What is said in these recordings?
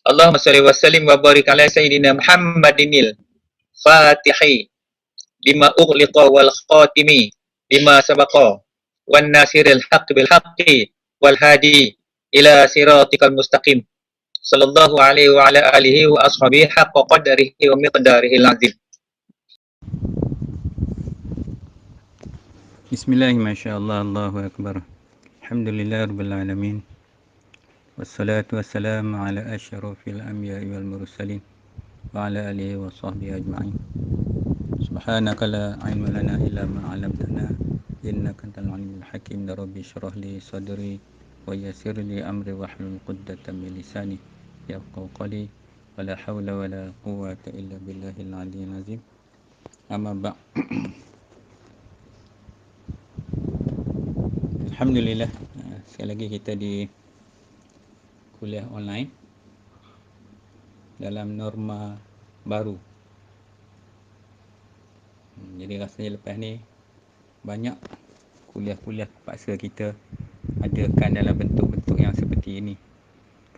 Allahumma salli wa sallim wa barik ala sayyidina Muhammadinil Fatihi lima ughliqa wal khatimi lima sabaqa wan nasiril haqq bil haqqi wal hadi ila siratikal mustaqim sallallahu alaihi wa ala alihi wa ashabihi haqqa qadarihi wa miqdarihil azim. Bismillahirrahmanirrahim. Allahu Akbar. Alhamdulillah Rabbil Alamin. Wassalatu wassalamu ala asyrafil anbiya'i wal mursalin wa ala alihi wa sahbihi ajma'in. Subhanaka la ilma lana illa ma 'allamtana innaka antal alimul hakim. Rabbi shrah li sadri wa yassir li amri wahlul 'uqdatam min lisani yafqahu qawli. Wala haula wala quwwata illa billahil aliyyil azim. Amma ba'd. Alhamdulillah, sekali lagi kita di kuliah online dalam norma baru. Jadi rasanya lepas ni banyak kuliah-kuliah paksa kita adakan dalam bentuk-bentuk yang seperti ini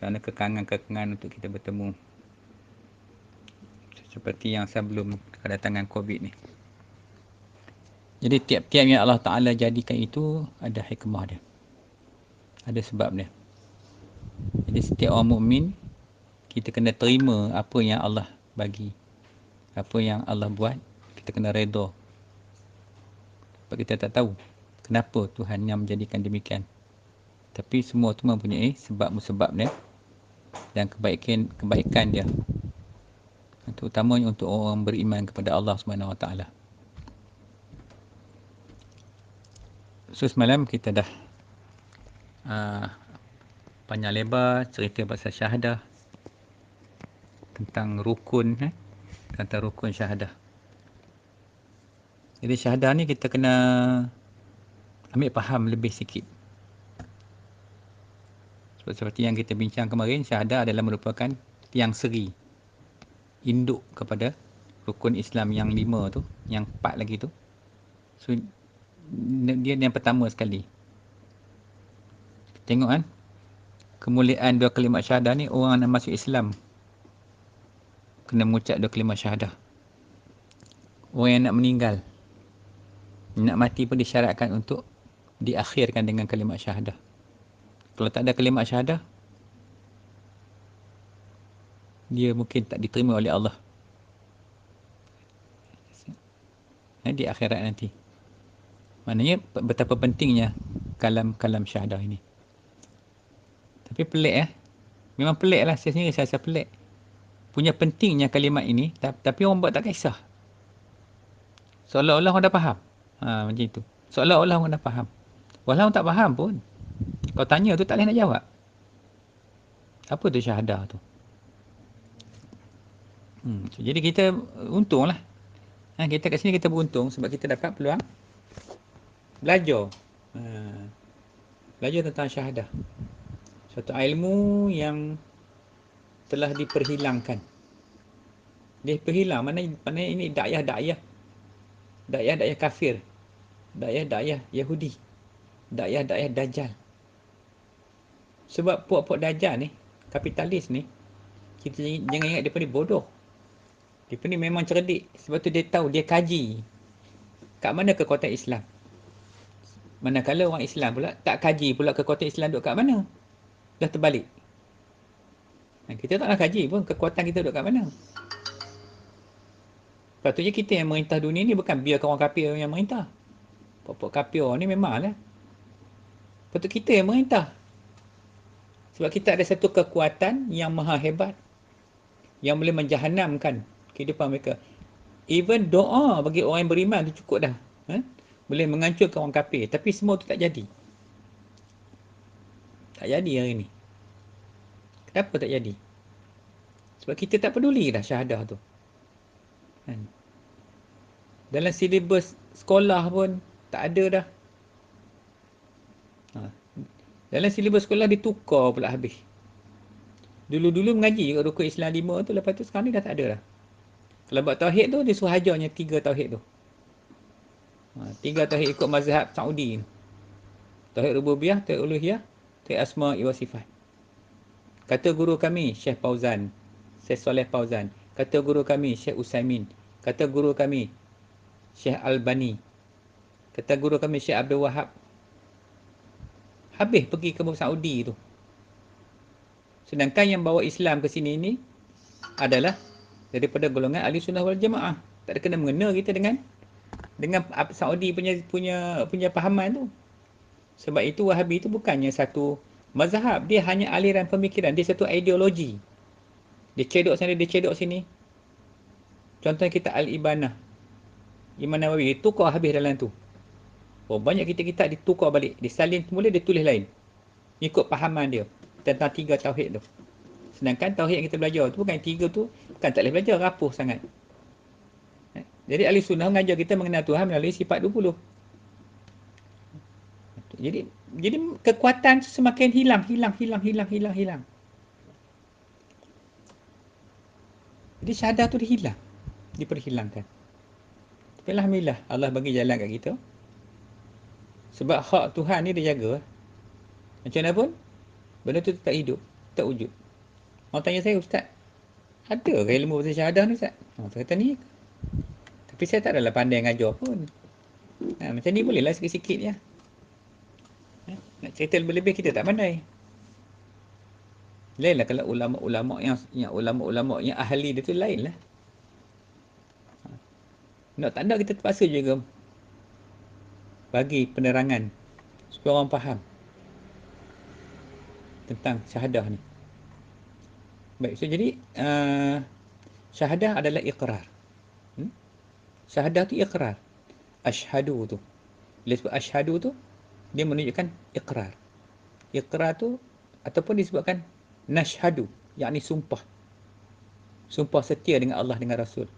kerana kekangan-kekangan untuk kita bertemu seperti yang sebelum kedatangan COVID ni. Jadi tiap-tiap yang Allah Ta'ala jadikan itu ada hikmah dia, ada sebab dia. Jadi setiap orang mukmin, kita kena terima apa yang Allah bagi, apa yang Allah buat, kita kena redha. Sebab kita tak tahu kenapa Tuhan yang menjadikan demikian. Tapi semua tu mempunyai sebab-musabab dia dan kebaikan dia. Terutamanya untuk orang beriman kepada Allah Subhanahu Wa Taala. So semalam kita dah panjang lebar cerita pasal syahadah, tentang rukun tentang rukun syahadah. Jadi syahadah ni kita kena ambil faham lebih sikit. Seperti yang kita bincang kemarin, syahadah adalah merupakan tiang seri, induk kepada rukun Islam yang 5 tu, yang 4 lagi tu. So dia yang pertama sekali. Tengok kan, kemuliaan 2 kalimat syahadah ni, orang nak masuk Islam kena mengucap 2 kalimat syahadah. Orang yang nak meninggal, nak mati pun disyaratkan untuk diakhirkan dengan kalimat syahadah. Kalau tak ada kalimat syahadah, dia mungkin tak diterima oleh Allah di akhirat nanti. Maknanya betapa pentingnya kalam syahadah ini. Tapi pelik memang pelik lah, saya sendiri saya rasa pelik. Punya pentingnya kalimat ini, tapi orang buat tak kisah. Seolah-olah orang dah faham. Macam itu. Seolah-olah orang dah faham. Walau orang tak faham pun, kalau tanya tu tak boleh nak jawab. Apa tu syahadah tu? Jadi kita untunglah. Kita kat sini kita beruntung sebab kita dapat peluang belajar. Belajar tentang syahadah. Suatu ilmu yang telah diperhilangkan. Diperhilang, maknanya ini dakwah kafir, dakwah Yahudi, dakwah Dajjal. Sebab puak-puak Dajjal ni, kapitalis ni, kita jangan ingat dia ni bodoh. Dia ni memang cerdik. Sebab tu dia tahu, dia kaji kat mana kekuatan Islam. Manakala orang Islam pula tak kaji pula kekuatan Islam duduk kat mana. Dah terbalik. Kita tak nak kaji pun kekuatan kita duduk kat mana. Patutnya kita yang merintah dunia ni, bukan biarkan orang kafir yang merintah. Pokok kafir ni memanglah patut kita yang merintah. Sebab kita ada satu kekuatan yang maha hebat, yang boleh menjahanamkan kehidupan mereka. Even doa bagi orang yang beriman tu cukup dah. Boleh menghancurkan orang kafir. Tapi semua tu tak jadi. Tak jadi hari ni. Kenapa tak jadi? Sebab kita tak peduli dah syahadah tu. Dalam silibus sekolah pun tak ada dah. Dalam silibus sekolah ditukar pula habis. Dulu-dulu mengaji kat rukun Islam 5 tu, lepas tu sekarang ni dah tak ada dah. Kalau buat tauhid tu, dia suruh ajarnya 3 tauhid tu. 3 tauhid ikut mazhab Saudi. Tauhid rububiyah, tauhid uluhiyah, tauhid asma' wa sifat. Kata guru kami Syekh Fauzan, Syekh Soleh Fauzan. Kata guru kami Syekh Usaimin. Kata guru kami Syekh Albani. Kata guru kami Syekh Abdul Wahab. Habis pergi ke Saudi tu. Sedangkan yang bawa Islam ke sini ni adalah daripada golongan ahli sunnah wal jamaah. Tak ada kena mengena kita dengan Saudi punya pahaman tu. Sebab itu Wahabi itu bukannya satu mazhab, dia hanya aliran pemikiran, dia satu ideologi. Dia cedok sana, dia cedok sini. Contohnya kita Al-Ibanah, Imam Nawawi, dia tukar habis dalam tu. Oh, banyak kitab-kitab ditukar balik, disalin semula, dia tulis lain. Ikut pahaman dia tentang 3 tauhid tu. Sedangkan tauhid yang kita belajar tu bukan 3 tu, bukan tak boleh belajar, rapuh sangat. Jadi ahli sunnah mengajar kita mengenal Tuhan melalui sifat 20. Jadi kekuatan semakin hilang. Jadi syahadah tu diperhilangkan. Tapi alhamdulillah Allah bagi jalan kat kita. Sebab hak Tuhan ni dia jaga. Macam mana pun benda tu tak hidup, tak wujud. Orang tanya saya, Ustaz, ada ke ilmu pasal syahadah ni, Ustaz? Saya kata ni. Tapi saya tak adalah pandai ngajar pun. Macam ni bolehlah sikit-sikit je. Nak cerita lebih-lebih kita tak pandai. Lainlah kalau ulama-ulama yang ahli dia tu lain lah. Nak tak nak kita terpaksa juga bagi penerangan supaya orang faham tentang syahadah ni. Baik, so jadi syahadah adalah iqrar. Syahadah tu iqrar. Asyhadu tu. Bila sebut asyhadu tu, dia menunjukkan iqrar. Iqrar tu ataupun disebutkan nashhadu, yakni sumpah. Sumpah setia dengan Allah, dengan Rasul.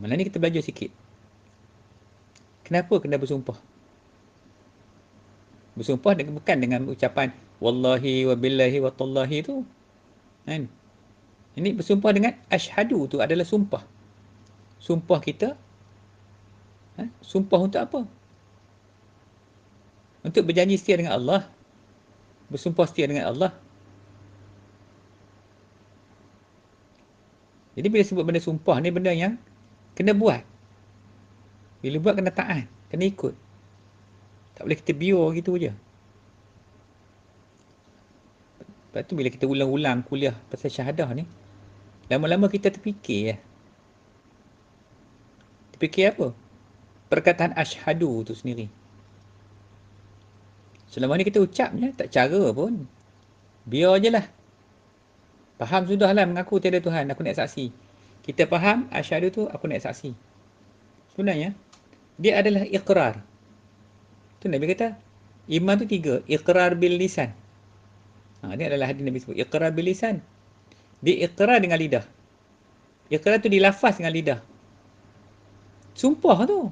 Malam ni kita belajar sikit. Kenapa kena bersumpah? Bersumpah bukan dengan ucapan wallahi wa billahi wa tallahi tu. Kan? Ini bersumpah dengan asyhadu tu adalah sumpah. Sumpah kita. Sumpah untuk apa? Untuk berjanji setia dengan Allah. Bersumpah setia dengan Allah. Jadi bila sebut benda sumpah ni benda yang kena buat. Bila buat kena taat, kena ikut. Tak boleh kita biar gitu je. Lepas tu bila kita ulang-ulang kuliah pasal syahadah ni, lama-lama kita terfikir. Terfikir apa? Perkataan asyhadu tu sendiri. Selama ni kita ucapnya tak cara pun. Biar je lah. Faham sudah lah mengaku tiada Tuhan, aku naik saksi. Kita faham asyhadu tu aku naik saksi. Sebenarnya dia adalah iqrar. Tu Nabi kata iman tu 3, iqrar bil lisan. Ini adalah hadis Nabi sebut, iqrar bil lisan. Dia iqrar dengan lidah. Iqrar tu dilafaz dengan lidah. Sumpah tu.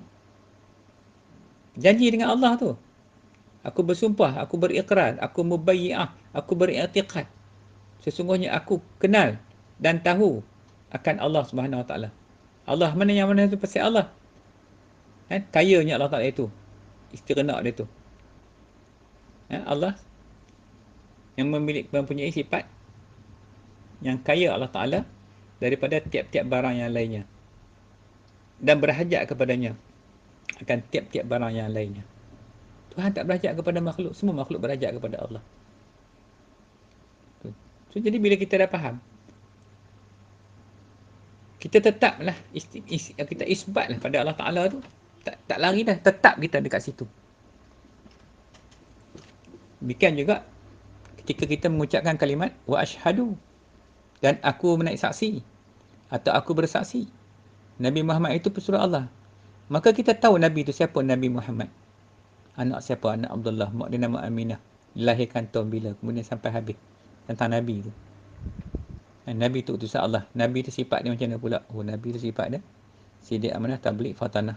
Janji dengan Allah tu. Aku bersumpah, aku berikrar, aku mubayyi'ah, aku beriktiqad. Sesungguhnya aku kenal dan tahu akan Allah Subhanahu Wa Taala. Allah mana tu pasti Allah. Kayanya Allah Taala itu. Istighna dia tu. Allah yang mempunyai sifat yang kaya Allah Taala daripada tiap-tiap barang yang lainnya. Dan berhajat kepadanya akan tiap-tiap barang yang lainnya. Tuhan tak berhajat kepada makhluk, semua makhluk berhajat kepada Allah. So, jadi bila kita dah faham, kita tetaplah kita isbatlah pada Allah Taala tu, tak lari dah, tetap kita dekat situ. Demikian juga ketika kita mengucapkan kalimat wa asyhadu, dan aku menaik saksi atau aku bersaksi Nabi Muhammad itu pesuruh Allah, maka kita tahu Nabi itu siapa. Nabi Muhammad anak siapa? Anak Abdullah, mak dia nama Aminah, dilahirkan tahun bila, kemudian sampai habis tentang Nabi itu. Nabi itu utusan Allah. Nabi itu sifat dia macam mana pula? Oh, Nabi itu sifat dia sidik, amanah, tabligh, fatanah.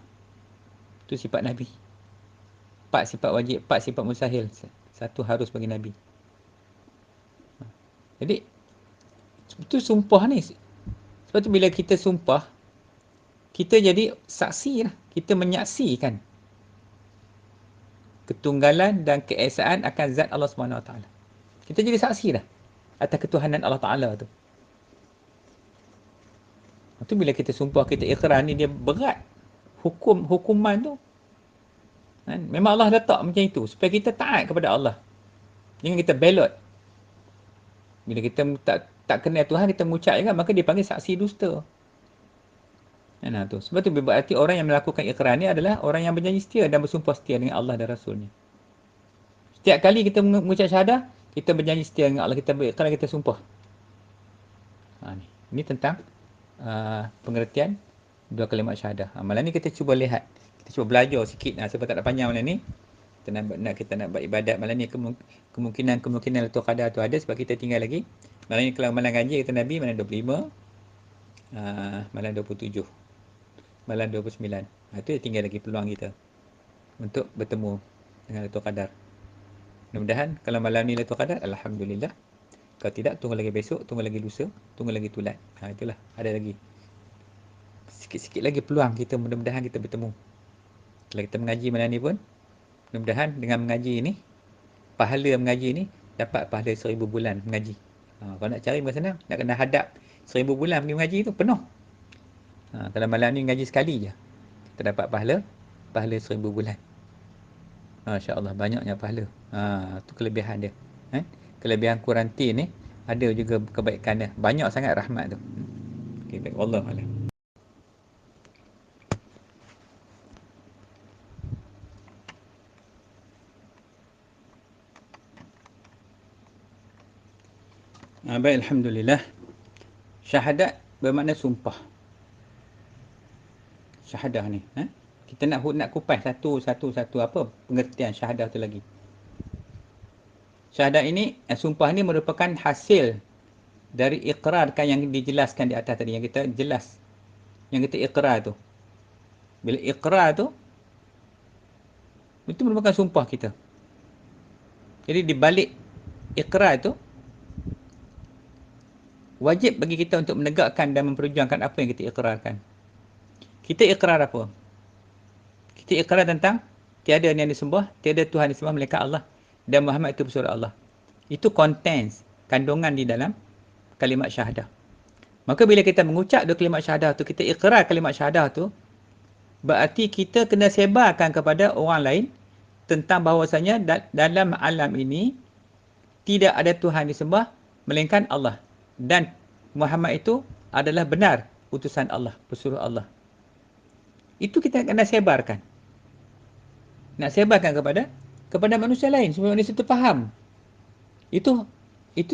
Itu sifat Nabi. 4 sifat wajib, 4 sifat mustahil, 1 harus bagi Nabi. Jadi itu sumpah ni. Sebab tu bila kita sumpah, kita jadi saksi lah. Kita menyaksikan ketunggalan dan keesaan akan zat Allah SWT. Kita jadi saksi dah. atas ketuhanan Allah Ta'ala tu. Itu bila kita sumpah, kita ikrar ni, dia berat. Hukuman tu. Kan? Memang Allah letak macam itu. Supaya kita taat kepada Allah. Jangan kita belot. Bila kita tak kenal Tuhan, kita mengucap kan, maka dia panggil saksi dusta. Nah, tu. Sebab tu berarti orang yang melakukan ikrar ni adalah orang yang berjanji setia dan bersumpah setia dengan Allah dan Rasulnya. Setiap kali kita mengucap syahadah, kita berjanji setia dengan Allah. Kita berikrar, kita sumpah. Ini tentang pengertian dua kalimat syahadah. Malam ni kita cuba lihat. Kita cuba belajar sikit. Sebab tak ada panjang malam ni. Kita nak buat ibadat malam ni. Kemungkinan Lailatul Qadar tu ada sebab kita tinggal lagi. Malam ni kalau malam gaji kata Nabi, malam 25. Malam 27. Malam 29. Itu tinggal lagi peluang kita untuk bertemu dengan Lailatul Qadar. Mudah-mudahan kalau malam ni Lailatul Qadar, alhamdulillah. Kalau tidak, tunggu lagi besok, tunggu lagi lusa, tunggu lagi tulat. Itulah, ada lagi. Sikit-sikit lagi peluang kita, mudah-mudahan kita bertemu. Kalau kita mengaji malam ni pun, mudah-mudahan dengan mengaji ni, pahala mengaji ni, dapat pahala 1000 bulan mengaji. Kalau nak cari bukan senang, nak kena hadap 1000 bulan pergi mengaji tu, penuh. Kalau malam ni mengaji sekali je, kita dapat pahala 1000 bulan. Masya Allah, banyaknya pahala. Tu kelebihan dia. Kelebihan kuarantin ni, ada juga kebaikan dia. Banyak sangat rahmat tu. Okay, baik. Wallahualam. Baik, alhamdulillah. Syahadat bermakna sumpah. Syahadah ni. Kita nak kupas satu apa pengertian syahadah tu lagi. Syahadah ini, sumpah ni merupakan hasil dari ikrarkan yang dijelaskan di atas tadi, yang kita jelas, yang kita ikrar tu. Bila ikrar tu, itu merupakan sumpah kita. Jadi di balik ikrar tu, wajib bagi kita untuk menegakkan dan memperjuangkan apa yang kita ikrarkan. Kita ikrar apa? Kita ikrar tentang tiada yang disembah, tiada Tuhan disembah melainkan Allah, dan Muhammad itu pesuruh Allah. Itu contents, kandungan di dalam kalimat syahadah. Maka bila kita mengucap dua kalimat syahadah tu, kita ikrar kalimat syahadah tu, berarti kita kena sebarkan kepada orang lain tentang bahawasanya dalam alam ini tidak ada Tuhan disembah melainkan Allah, dan Muhammad itu adalah benar utusan Allah, pesuruh Allah. Itu kita kena sebarkan. Nak sebarkan kepada manusia lain supaya manusia itu faham. Itu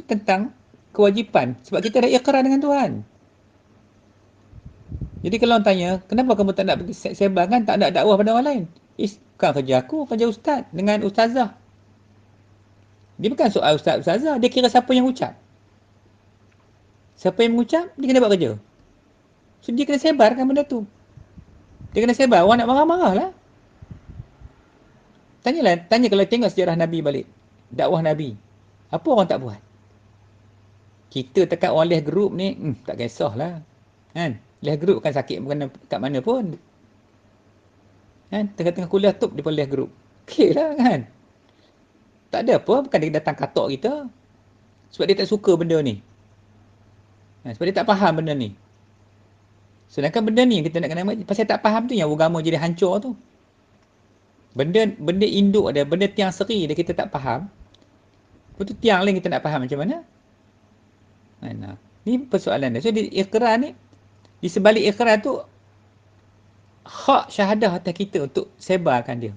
tentang kewajipan sebab kita dah ikrar dengan Tuhan. Jadi kalau orang tanya, kenapa kamu tak nak sebarkan, tak nak dakwah pada orang lain? Bukan kerja aku, kerja ustaz dengan ustazah. Dia bukan soal ustaz-ustazah, dia kira siapa yang ucap. Siapa yang mengucap, dia kena buat kerja. So dia kena sebarkan benda tu. Dia kena sebar, orang nak marah-marah lah. Tanya kalau tengok sejarah Nabi balik. Dakwah Nabi. Apa orang tak buat? Kita tekat orang leh group ni, tak kisahlah. Kan? Leh group kan sakit bukan kat mana pun. Kan? Tengah-tengah kuliah tu, dia pun leh group. Okey lah kan? Tak ada apa, bukan dia datang katok kita. Sebab dia tak suka benda ni. Sebab dia tak faham benda ni. Sedangkan benda ni kita nak kena, pasal tak faham tu yang agama jadi hancur tu. Benda induk dia, benda tiang seri dia kita tak faham. Lepas tu tiang lain kita nak faham macam mana? Ni persoalan dia. So di ikrar ni, di sebalik ikrar tu, hak syahadah atas kita untuk sebarkan dia.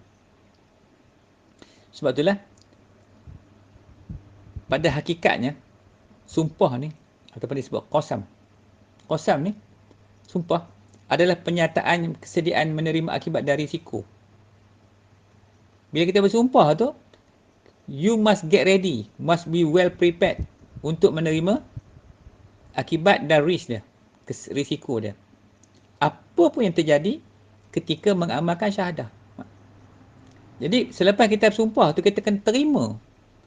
Sebab itulah, pada hakikatnya, sumpah ni, ataupun disebut qasam. Qasam ni, sumpah, adalah penyataan kesediaan menerima akibat dari risiko. Bila kita bersumpah tu, you must get ready, must be well prepared untuk menerima akibat dan risk dia, risiko dia. Apa pun yang terjadi ketika mengamalkan syahadah. Jadi selepas kita bersumpah tu, kita kena terima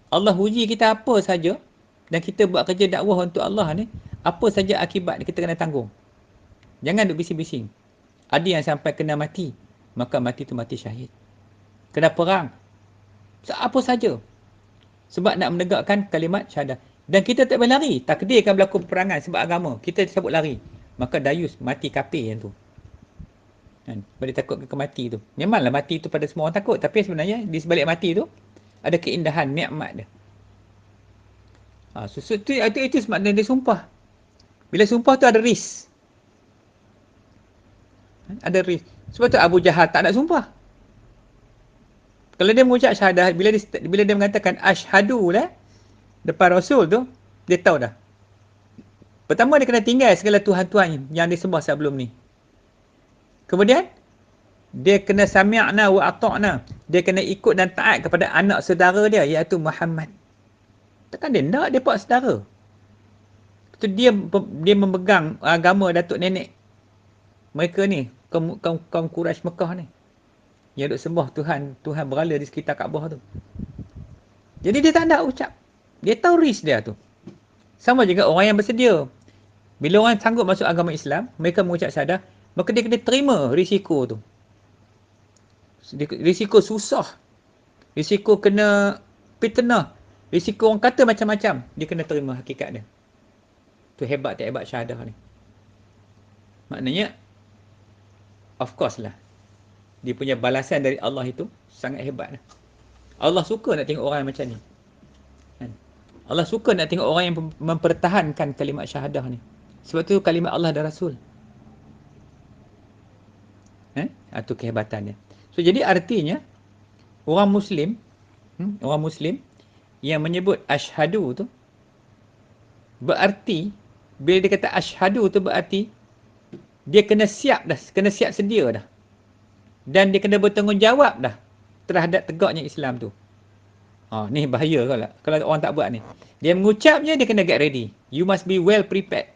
Allah uji kita apa saja, dan kita buat kerja dakwah untuk Allah ni, apa saja akibat kita kena tanggung. Jangan duk bising-bising. Ada yang sampai kena mati, maka mati tu mati syahid. Kena perang, apa saja. Sebab nak menegakkan kalimat syahadah. Dan kita tak boleh lari. Takdir akan berlaku peperangan sebab agama. Kita disebut lari. Maka Dayus mati kafir yang tu. Kan? Sebab dia takut mati tu. Memanglah mati tu pada semua orang takut. Tapi sebenarnya di sebalik mati tu ada keindahan, nikmat dia. Itu sebab dia sumpah. Bila sumpah tu ada risk. Ada risk. Sebab tu Abu Jahal tak nak sumpah. Kalau dia mengucap syahadah, bila dia mengatakan asyhadu lah depan Rasul tu, dia tahu dah. Pertama dia kena tinggal segala tuhan-tuhan yang disembah sebelum ni. Kemudian dia kena sami'na wa ata'na. Dia kena ikut dan taat kepada anak saudara dia, iaitu Muhammad. Takkan dia nak dia pak saudara. Itu dia memegang agama datuk nenek mereka ni, kaum Quraisy Mekah ni, yang duk sembah Tuhan berhala di sekitar Kaabah tu. Jadi dia tak nak ucap. Dia tahu risk dia tu. Sama juga orang yang bersedia. Bila orang sanggup masuk agama Islam, mereka mengucap syahadah, maka dia kena terima risiko tu. Risiko susah. Risiko kena fitnah. Risiko orang kata macam-macam. Dia kena terima hakikat dia. Tu hebat syahadah ni. Maknanya, of course lah, dia punya balasan dari Allah itu sangat hebat lah. Allah suka nak tengok orang macam ni. Allah suka nak tengok orang yang mempertahankan kalimat syahadah ni. Sebab tu kalimat Allah dan Rasul. Itu kehebatannya. So jadi artinya orang Muslim yang menyebut asyhadu tu berarti, bila dia kata asyhadu tu berarti dia kena siap dah, kena siap sedia dah. Dan dia kena bertanggungjawab dah terhadap tegaknya Islam tu. Ni bahaya kalau orang tak buat ni. Dia mengucap je, dia kena get ready. You must be well prepared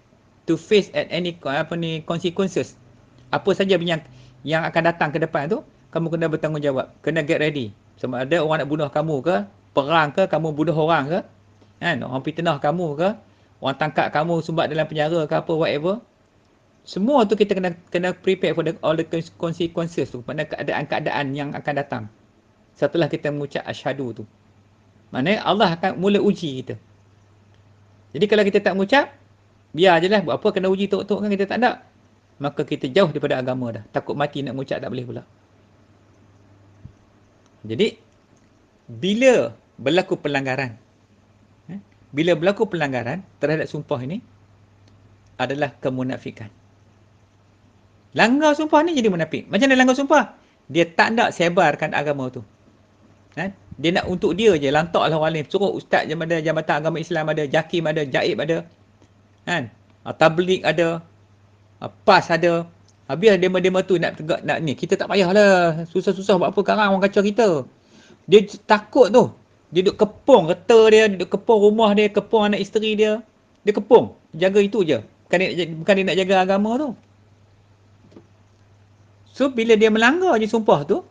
to face at any consequences. Apa saja yang akan datang ke depan tu, kamu kena bertanggungjawab. Kena get ready. Sama ada orang nak bunuh kamu ke, perang ke, kamu bunuh orang ke, kan? Orang fitnah kamu ke, orang tangkap kamu sumbat dalam penjara ke apa, whatever. Semua tu kita kena prepare for all the consequences tu, pada keadaan-keadaan yang akan datang setelah kita mengucap asyhadu tu. Maknanya Allah akan mula uji kita. Jadi kalau kita tak mengucap, biar je lah, buat apa kena uji tok-tok kan, kita tak nak. Maka kita jauh daripada agama dah. Takut mati nak mengucap tak boleh pula. Jadi, bila berlaku pelanggaran, terhadap sumpah ini, adalah kemunafikan. Langgar sumpah ni jadi munafik. Macam mana langgar sumpah? Dia tak nak sebarkan agama tu. Dia nak untuk dia je, lantaklah orang lain. Suruh ustaz Jabatan Agama Islam ada, JAKIM ada, JAIB ada, kan? Tabligh ada, PAS ada. Habis demo-demo tu nak ni. Kita tak payahlah susah-susah buat apa sekarang, orang kacau kita. Dia takut tu. Dia duduk kepung kereta dia, duduk kepung rumah dia, kepung anak isteri dia. Dia kepung. Jaga itu je. Bukan dia nak jaga agama tu. So, bila dia melanggar je sumpah tu,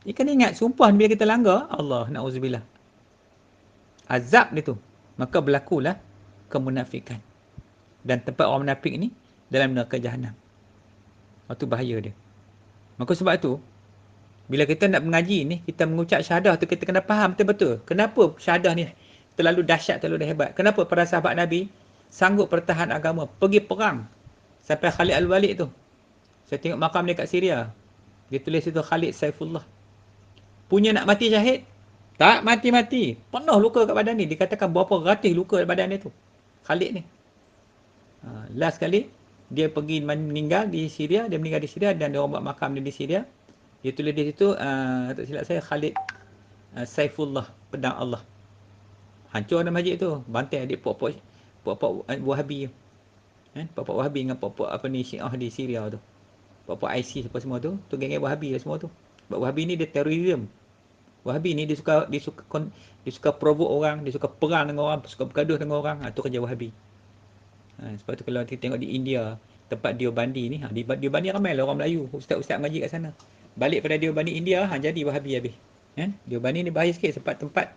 dia kena ingat sumpah bila kita langgar, Allah, na'udzubillah, azab dia tu. Maka berlakulah kemunafikan. Dan tempat orang munafik ni dalam neraka Jahannam. Itu bahaya dia. Maka sebab tu, bila kita nak mengaji ni, kita mengucap syahadah tu, kita kena faham betul-betul. Kenapa syahadah ni terlalu dahsyat, terlalu hebat. Kenapa para sahabat Nabi sanggup pertahan agama, pergi perang. Sampai Khalid Al-Walid tu. Saya tengok makam dia kat Syria. Dia tulis itu Khalid Saifullah. Punya nak mati syahid? Tak mati-mati. Penuh luka kat badan ni. Dikatakan berapa ratus luka kat badan dia tu. Khalid ni. Last kali, dia pergi meninggal di Syria. Dia meninggal di Syria dan dia orang buat makam dia di Syria. Dia tulis di situ, tak silap saya, Khalid Saifullah, pedang Allah. Hancur dalam masjid tu. Bantai adik pok-pok Wahabi. Pok-pok Wahabi dengan pok-pok Syiah di Syria tu. Pok-pok IC apa semua tu. Tu geng-geng Wahabi lah semua tu. Sebab Wahabi ni dia terorisme. Wahabi ni dia suka provoke orang, dia suka perang dengan orang, suka bergaduh dengan orang. Itu kerja Wahabi. Sebab tu kalau kita tengok di India, tempat Deobandi ni, di Deobandi ramai lah orang Melayu, ustaz-ustaz mengaji kat sana. Balik pada Deobandi India, jadi Wahabi habis. Deobandi ni bahaya sikit, sebab tempat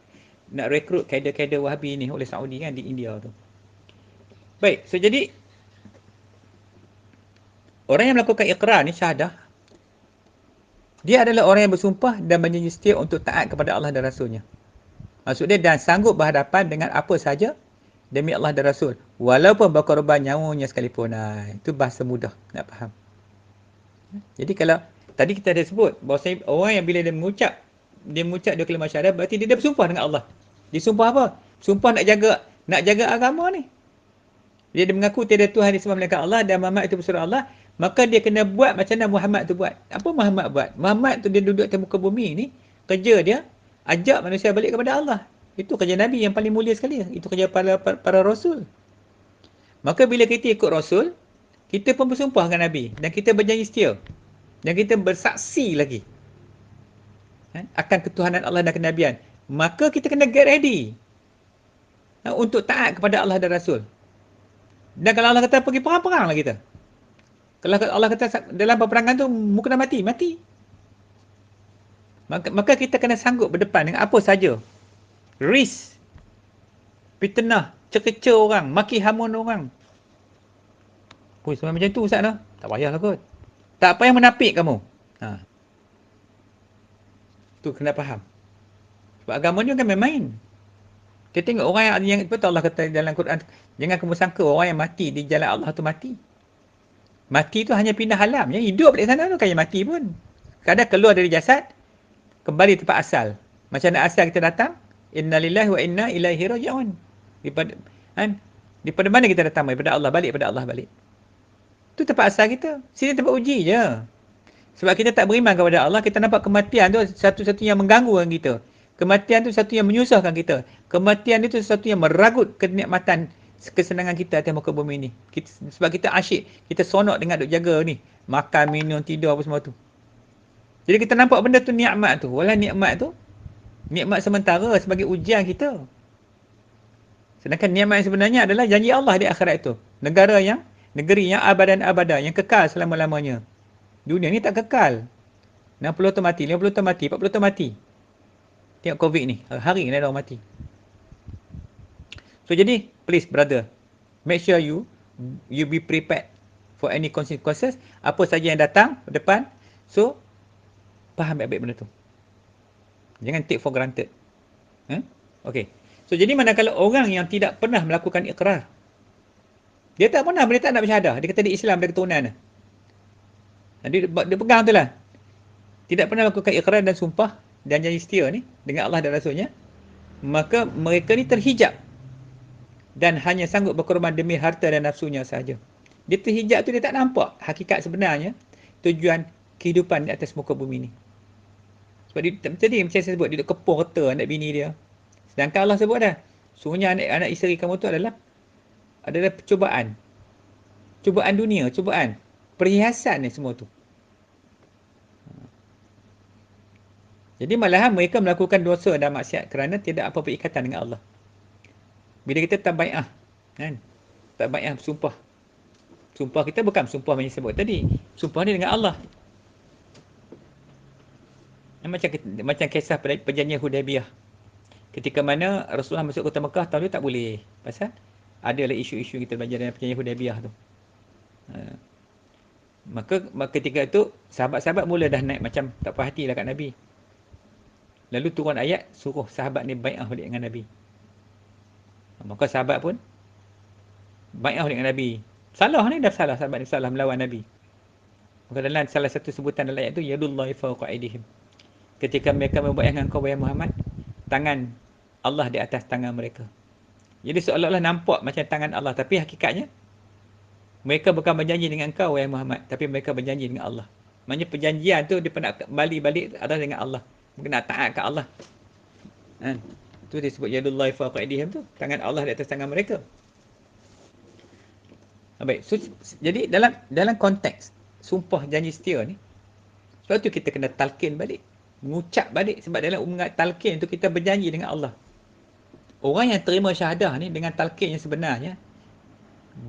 nak rekrut kader-kader Wahabi ni oleh Saudi kan, di India tu. Baik, so jadi orang yang melakukan iqrar ni, syahadah, dia adalah orang yang bersumpah dan berjanji setia untuk taat kepada Allah dan Rasulnya. Maksud dia, dan sanggup berhadapan dengan apa saja demi Allah dan Rasul, walaupun berkorban nyawanya sekalipun. Itu bahasa mudah nak faham. Jadi kalau tadi kita ada sebut bahawa orang yang bila dia mengucap dua kalimah syahadat, berarti dia bersumpah dengan Allah. Dia sumpah apa? Sumpah nak jaga agama ni. Dia mengaku tiada Tuhan disembah melainkan Allah dan Muhammad itu pesuruh Allah, maka dia kena buat macam mana Muhammad tu buat. Apa Muhammad buat? Muhammad tu dia duduk di muka bumi ni, kerja dia ajak manusia balik kepada Allah. Itu kerja Nabi yang paling mulia sekali. Itu kerja para rasul. Maka bila kita ikut rasul, kita pun bersumpah dengan Nabi dan kita berjanji setia. Dan kita bersaksi lagi akan ketuhanan Allah dan kenabian. Maka kita kena get ready untuk taat kepada Allah dan Rasul. Dan kalau Allah kata pergi perang-perang lah kita. Kalau Allah kata dalam peperangan tu muka dah mati. Maka kita kena sanggup berdepan dengan apa saja. Risk, fitnah, cekeca orang, maki hamun orang. Semua macam tu Ustaz lah. Tak payahlah kot. Tak payah menapik kamu. Tu kena faham. Sebab agama ni kan main-main. Kita tengok orang yang betul Allah kata dalam Quran, jangan kamu sangka orang yang mati di jalan Allah tu mati. Mati tu hanya pindah alam. Yang hidup di sana tu kayak mati pun. Kadang keluar dari jasad, kembali tempat asal. Macam mana asal kita datang? Innalillahi wa inna ilaihi raji'un. Daripada mana kita datang? Daripada Allah, balik pada Allah balik. Tu tempat asal kita. Sini tempat uji je. Sebab kita tak beriman kepada Allah, kita nampak kematian tu satu-satu yang mengganggukan kita. Kematian tu satu yang menyusahkan kita. Kematian itu sesuatu yang meragut kenikmatan, kesenangan kita atas muka bumi ni. Sebab kita asyik, kita sonok dengan duk jaga ni. Makan, minum, tidur apa semua tu. Jadi kita nampak benda tu nikmat tu. Walau nikmat tu, nikmat sementara sebagai ujian kita. Sedangkan nikmat yang sebenarnya adalah janji Allah di akhirat itu. Negeri yang abadan-abada, yang kekal selama-lamanya. Dunia ni tak kekal. 60 tahun mati, 50 tahun mati, 40 tahun mati. Tengok COVID ni, hari ni ada orang mati. So jadi, please brother, make sure you be prepared for any consequences. Apa saja yang datang depan. So, faham baik-baik benda tu. Jangan take for granted. Okay. So jadi manakala orang yang tidak pernah melakukan ikrar, dia tak pernah, dia tak nak bersyahadah. Dia kata dia Islam, dia keturunan. Dia pegang tu lah. Tidak pernah melakukan ikrar dan sumpah dan janji setia ni dengan Allah dan Rasulnya, maka mereka ni terhijab dan hanya sanggup berkorban demi harta dan nafsunya sahaja. Dia terhijab tu, dia tak nampak hakikat sebenarnya tujuan kehidupan di atas muka bumi ni. Sebab dia, tadi macam saya sebut, dia duduk kepung reta anak bini dia. Sedangkan Allah sebut dah, sungguhnya anak isteri kamu tu adalah percubaan. Cubaan dunia, cubaan. Perhiasan ni semua tu. Jadi malahan mereka melakukan dosa dan maksiat kerana tidak apa-apa ikatan dengan Allah. Bila kita tabayah, kan? Tabayah sumpah. Sumpah kita bukan sumpah macam sebut tadi. Sumpah ni dengan Allah. Macam kisah perjanjian Hudaibiyah. Ketika mana Rasulullah masuk kota Mekah, tahun tu tak boleh. Pasal adalah isu-isu kita belajar dalam perjanjian Hudaibiyah tu. Maka ketika itu sahabat-sahabat mula dah naik macam tak puas hati lah kat Nabi. Lalu turun ayat suruh sahabat ni bai'ah balik dengan Nabi. Maka sahabat pun bai'ah balik dengan Nabi. Salah ni dah salah, sahabat ni salah melawan Nabi. Maka dalam salah satu sebutan dalam ayat tu, yadullahi fawqa aydihim. Ketika mereka membai'ah dengan kau wahai Muhammad, tangan Allah di atas tangan mereka. Jadi seolah-olah nampak macam tangan Allah, tapi hakikatnya mereka bukan berjanji dengan kau wahai Muhammad, tapi mereka berjanji dengan Allah. Maksudnya perjanjian tu dia pernah balik adalah dengan Allah. Mungkin nak taat ke Allah. Tu disebut yadullahi fawqa aydihim tu, tangan Allah di atas tangan mereka. Baik, so, jadi dalam konteks sumpah janji setia ni, sebab tu kita kena talqin balik, mengucap balik. Sebab dalam talqin tu kita berjanji dengan Allah. Orang yang terima syahadah ni dengan talqin yang sebenarnya,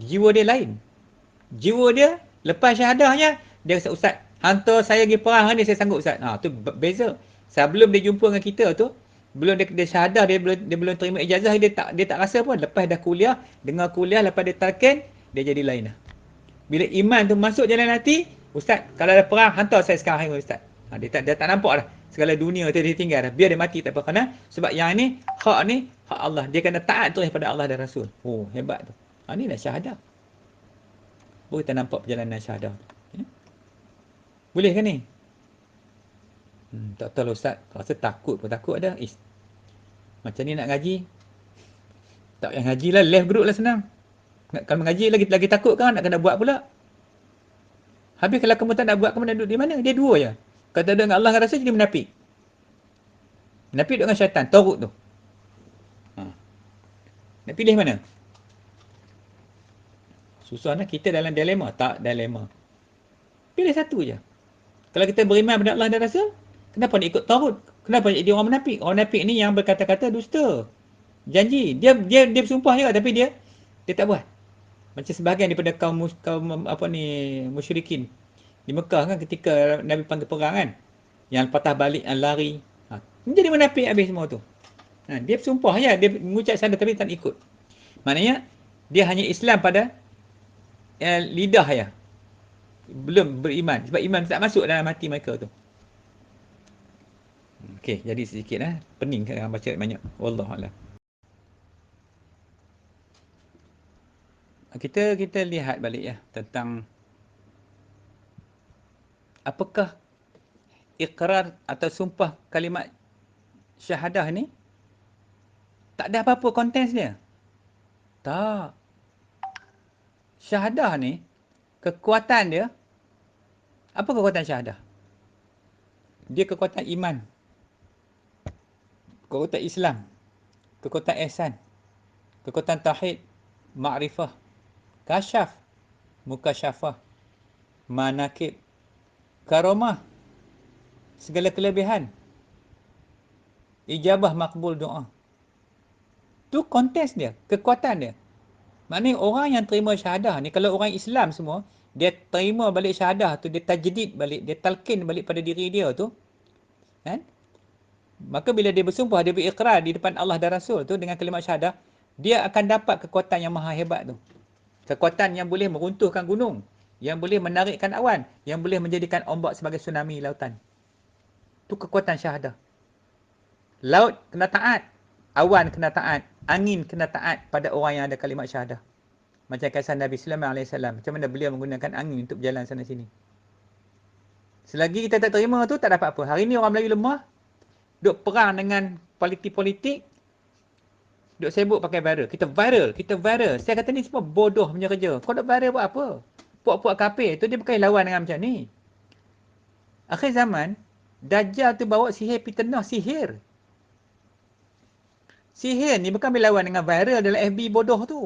jiwa dia lain. Jiwa dia lepas syahadahnya, dia kata, Ustaz, hantar saya pergi perang ni, saya sanggup Ustaz. Tu beza. Sebelum dia jumpa dengan kita tu, belum dia syahadah, dia belum terima ijazah, dia tak rasa pun. Lepas dah kuliah, dengar kuliah, lepas dia talqin, dia jadi lain lah. Bila iman tu masuk jalan hati, Ustaz, kalau ada perang, hantar saya sekarang hari Ustaz. Dia tak nampak dah segala dunia tu dia tinggal dah. Biar dia mati tak apa. Kerana sebab yang ni, hak ni hak Allah. Dia kena taat terus pada Allah dan Rasul. Oh, hebat tu. Ni dah syahadah. Baru kita nampak perjalanan syahadah. Ya? Boleh kan ni? Tak tahu Ustaz. Rasa takut pun takut ada. Macam ni nak ngaji. Tak payah ngaji lah. Left group lah senang. Kalau mengaji lagi takut kan nak kena buat pula. Habis kalau kamu tak nak buat, kamu nak duduk di mana? Dia dua je. Kalau tak ada dengan Allah dan Rasul, jadi menapik. Menapik duduk dengan syaitan. Torut tu. Nak pilih mana? Susah lah. Kita dalam dilema. Tak dilema. Pilih satu je. Kalau kita beriman pada Allah dan Rasul, kenapa nak ikut Taghut? Kenapa nak jadi orang munafik? Orang munafik ni yang berkata-kata dusta. Janji. Dia bersumpah juga tapi dia tak buat. Macam sebahagian daripada kaum musyrikin di Mekah kan ketika Nabi panggil perang kan. Yang patah balik, yang lari. Jadi munafik habis semua tu. Dia bersumpah je. Dia mengucap sana tapi tak ikut. Maknanya, dia hanya Islam pada lidah je. Belum beriman. Sebab iman tak masuk dalam hati mereka tu. Okey, jadi sedikit pening kan baca banyak. Wallahualam. Kita lihat balik ya tentang apakah ikrar atau sumpah kalimat syahadah ni tak ada apa-apa kontens dia. Tak. Syahadah ni kekuatan dia, apa kekuatan syahadah? Dia kekuatan iman, kekuatan Islam, kekuatan ihsan, kekuatan tauhid, ma'rifah, kasyaf, mukasyafah, manakib, karamah, segala kelebihan, ijabah makbul doa. Tu konteks dia, kekuatan dia. Maknanya orang yang terima syahadah ni, kalau orang Islam semua, dia terima balik syahadah tu, dia tajdid balik, dia talqin balik pada diri dia tu, kan? Maka bila dia bersumpah, dia berikrar di depan Allah dan Rasul tu dengan kalimat syahadah, dia akan dapat kekuatan yang maha hebat tu. Kekuatan yang boleh meruntuhkan gunung, yang boleh menarikkan awan, yang boleh menjadikan ombak sebagai tsunami lautan. Tu kekuatan syahadah. Laut kena taat, awan kena taat, angin kena taat pada orang yang ada kalimat syahadah. Macam kisah Nabi Sulaiman AS. Macam mana beliau menggunakan angin untuk berjalan sana sini. Selagi kita tak terima tu, tak dapat apa. Hari ni orang Melayu lemah, duk perang dengan politik-politik, duk sibuk pakai viral. Kita viral. Saya kata ni semua bodoh punya kerja. Kau duk viral buat apa? Puak-puak kafir tu dia bukan lawan dengan macam ni. Akhir zaman, Dajjal tu bawa sihir fitnah, sihir. Sihir ni bukan berlawan dengan viral dalam FB bodoh tu.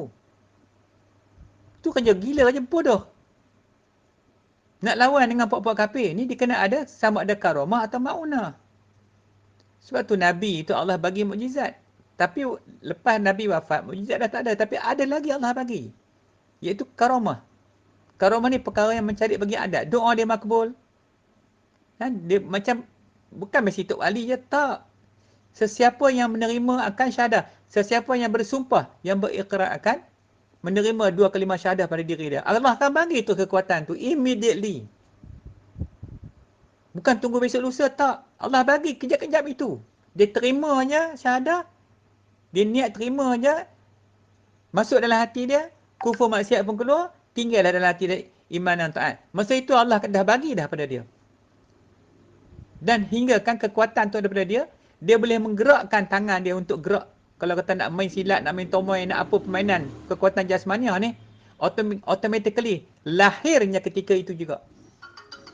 Tu kerja gila, kerja bodoh. Nak lawan dengan puak-puak kafir ni, dia kena ada sama ada karamah atau ma'unah. Sebab tu Nabi tu Allah bagi mukjizat. Tapi lepas Nabi wafat, mukjizat dah tak ada. Tapi ada lagi Allah bagi. Iaitu karamah. Karamah ni perkara yang mencari bagi adat. Doa dia makbul. Kan? Dia macam, bukan mesti Tok Ali je, tak. Sesiapa yang menerima akan syahadah. Sesiapa yang bersumpah, yang berikrar akan menerima dua kalimah syahadah pada diri dia. Allah akan bagi tu kekuatan tu immediately. Bukan tunggu besok lusa, tak. Allah bagi kejap-kejap itu. Dia terimanya syahadah, dia niat terima je, masuk dalam hati dia, kufur maksiat pun keluar, tinggallah dalam hati dia iman dan taat. Masa itu Allah dah bagi dah pada dia. Dan hingga kan kekuatan tu daripada dia, dia boleh menggerakkan tangan dia untuk gerak. Kalau kata nak main silat, nak main tomoy, nak apa permainan, kekuatan jasmania ni, automatically lahirnya ketika itu juga.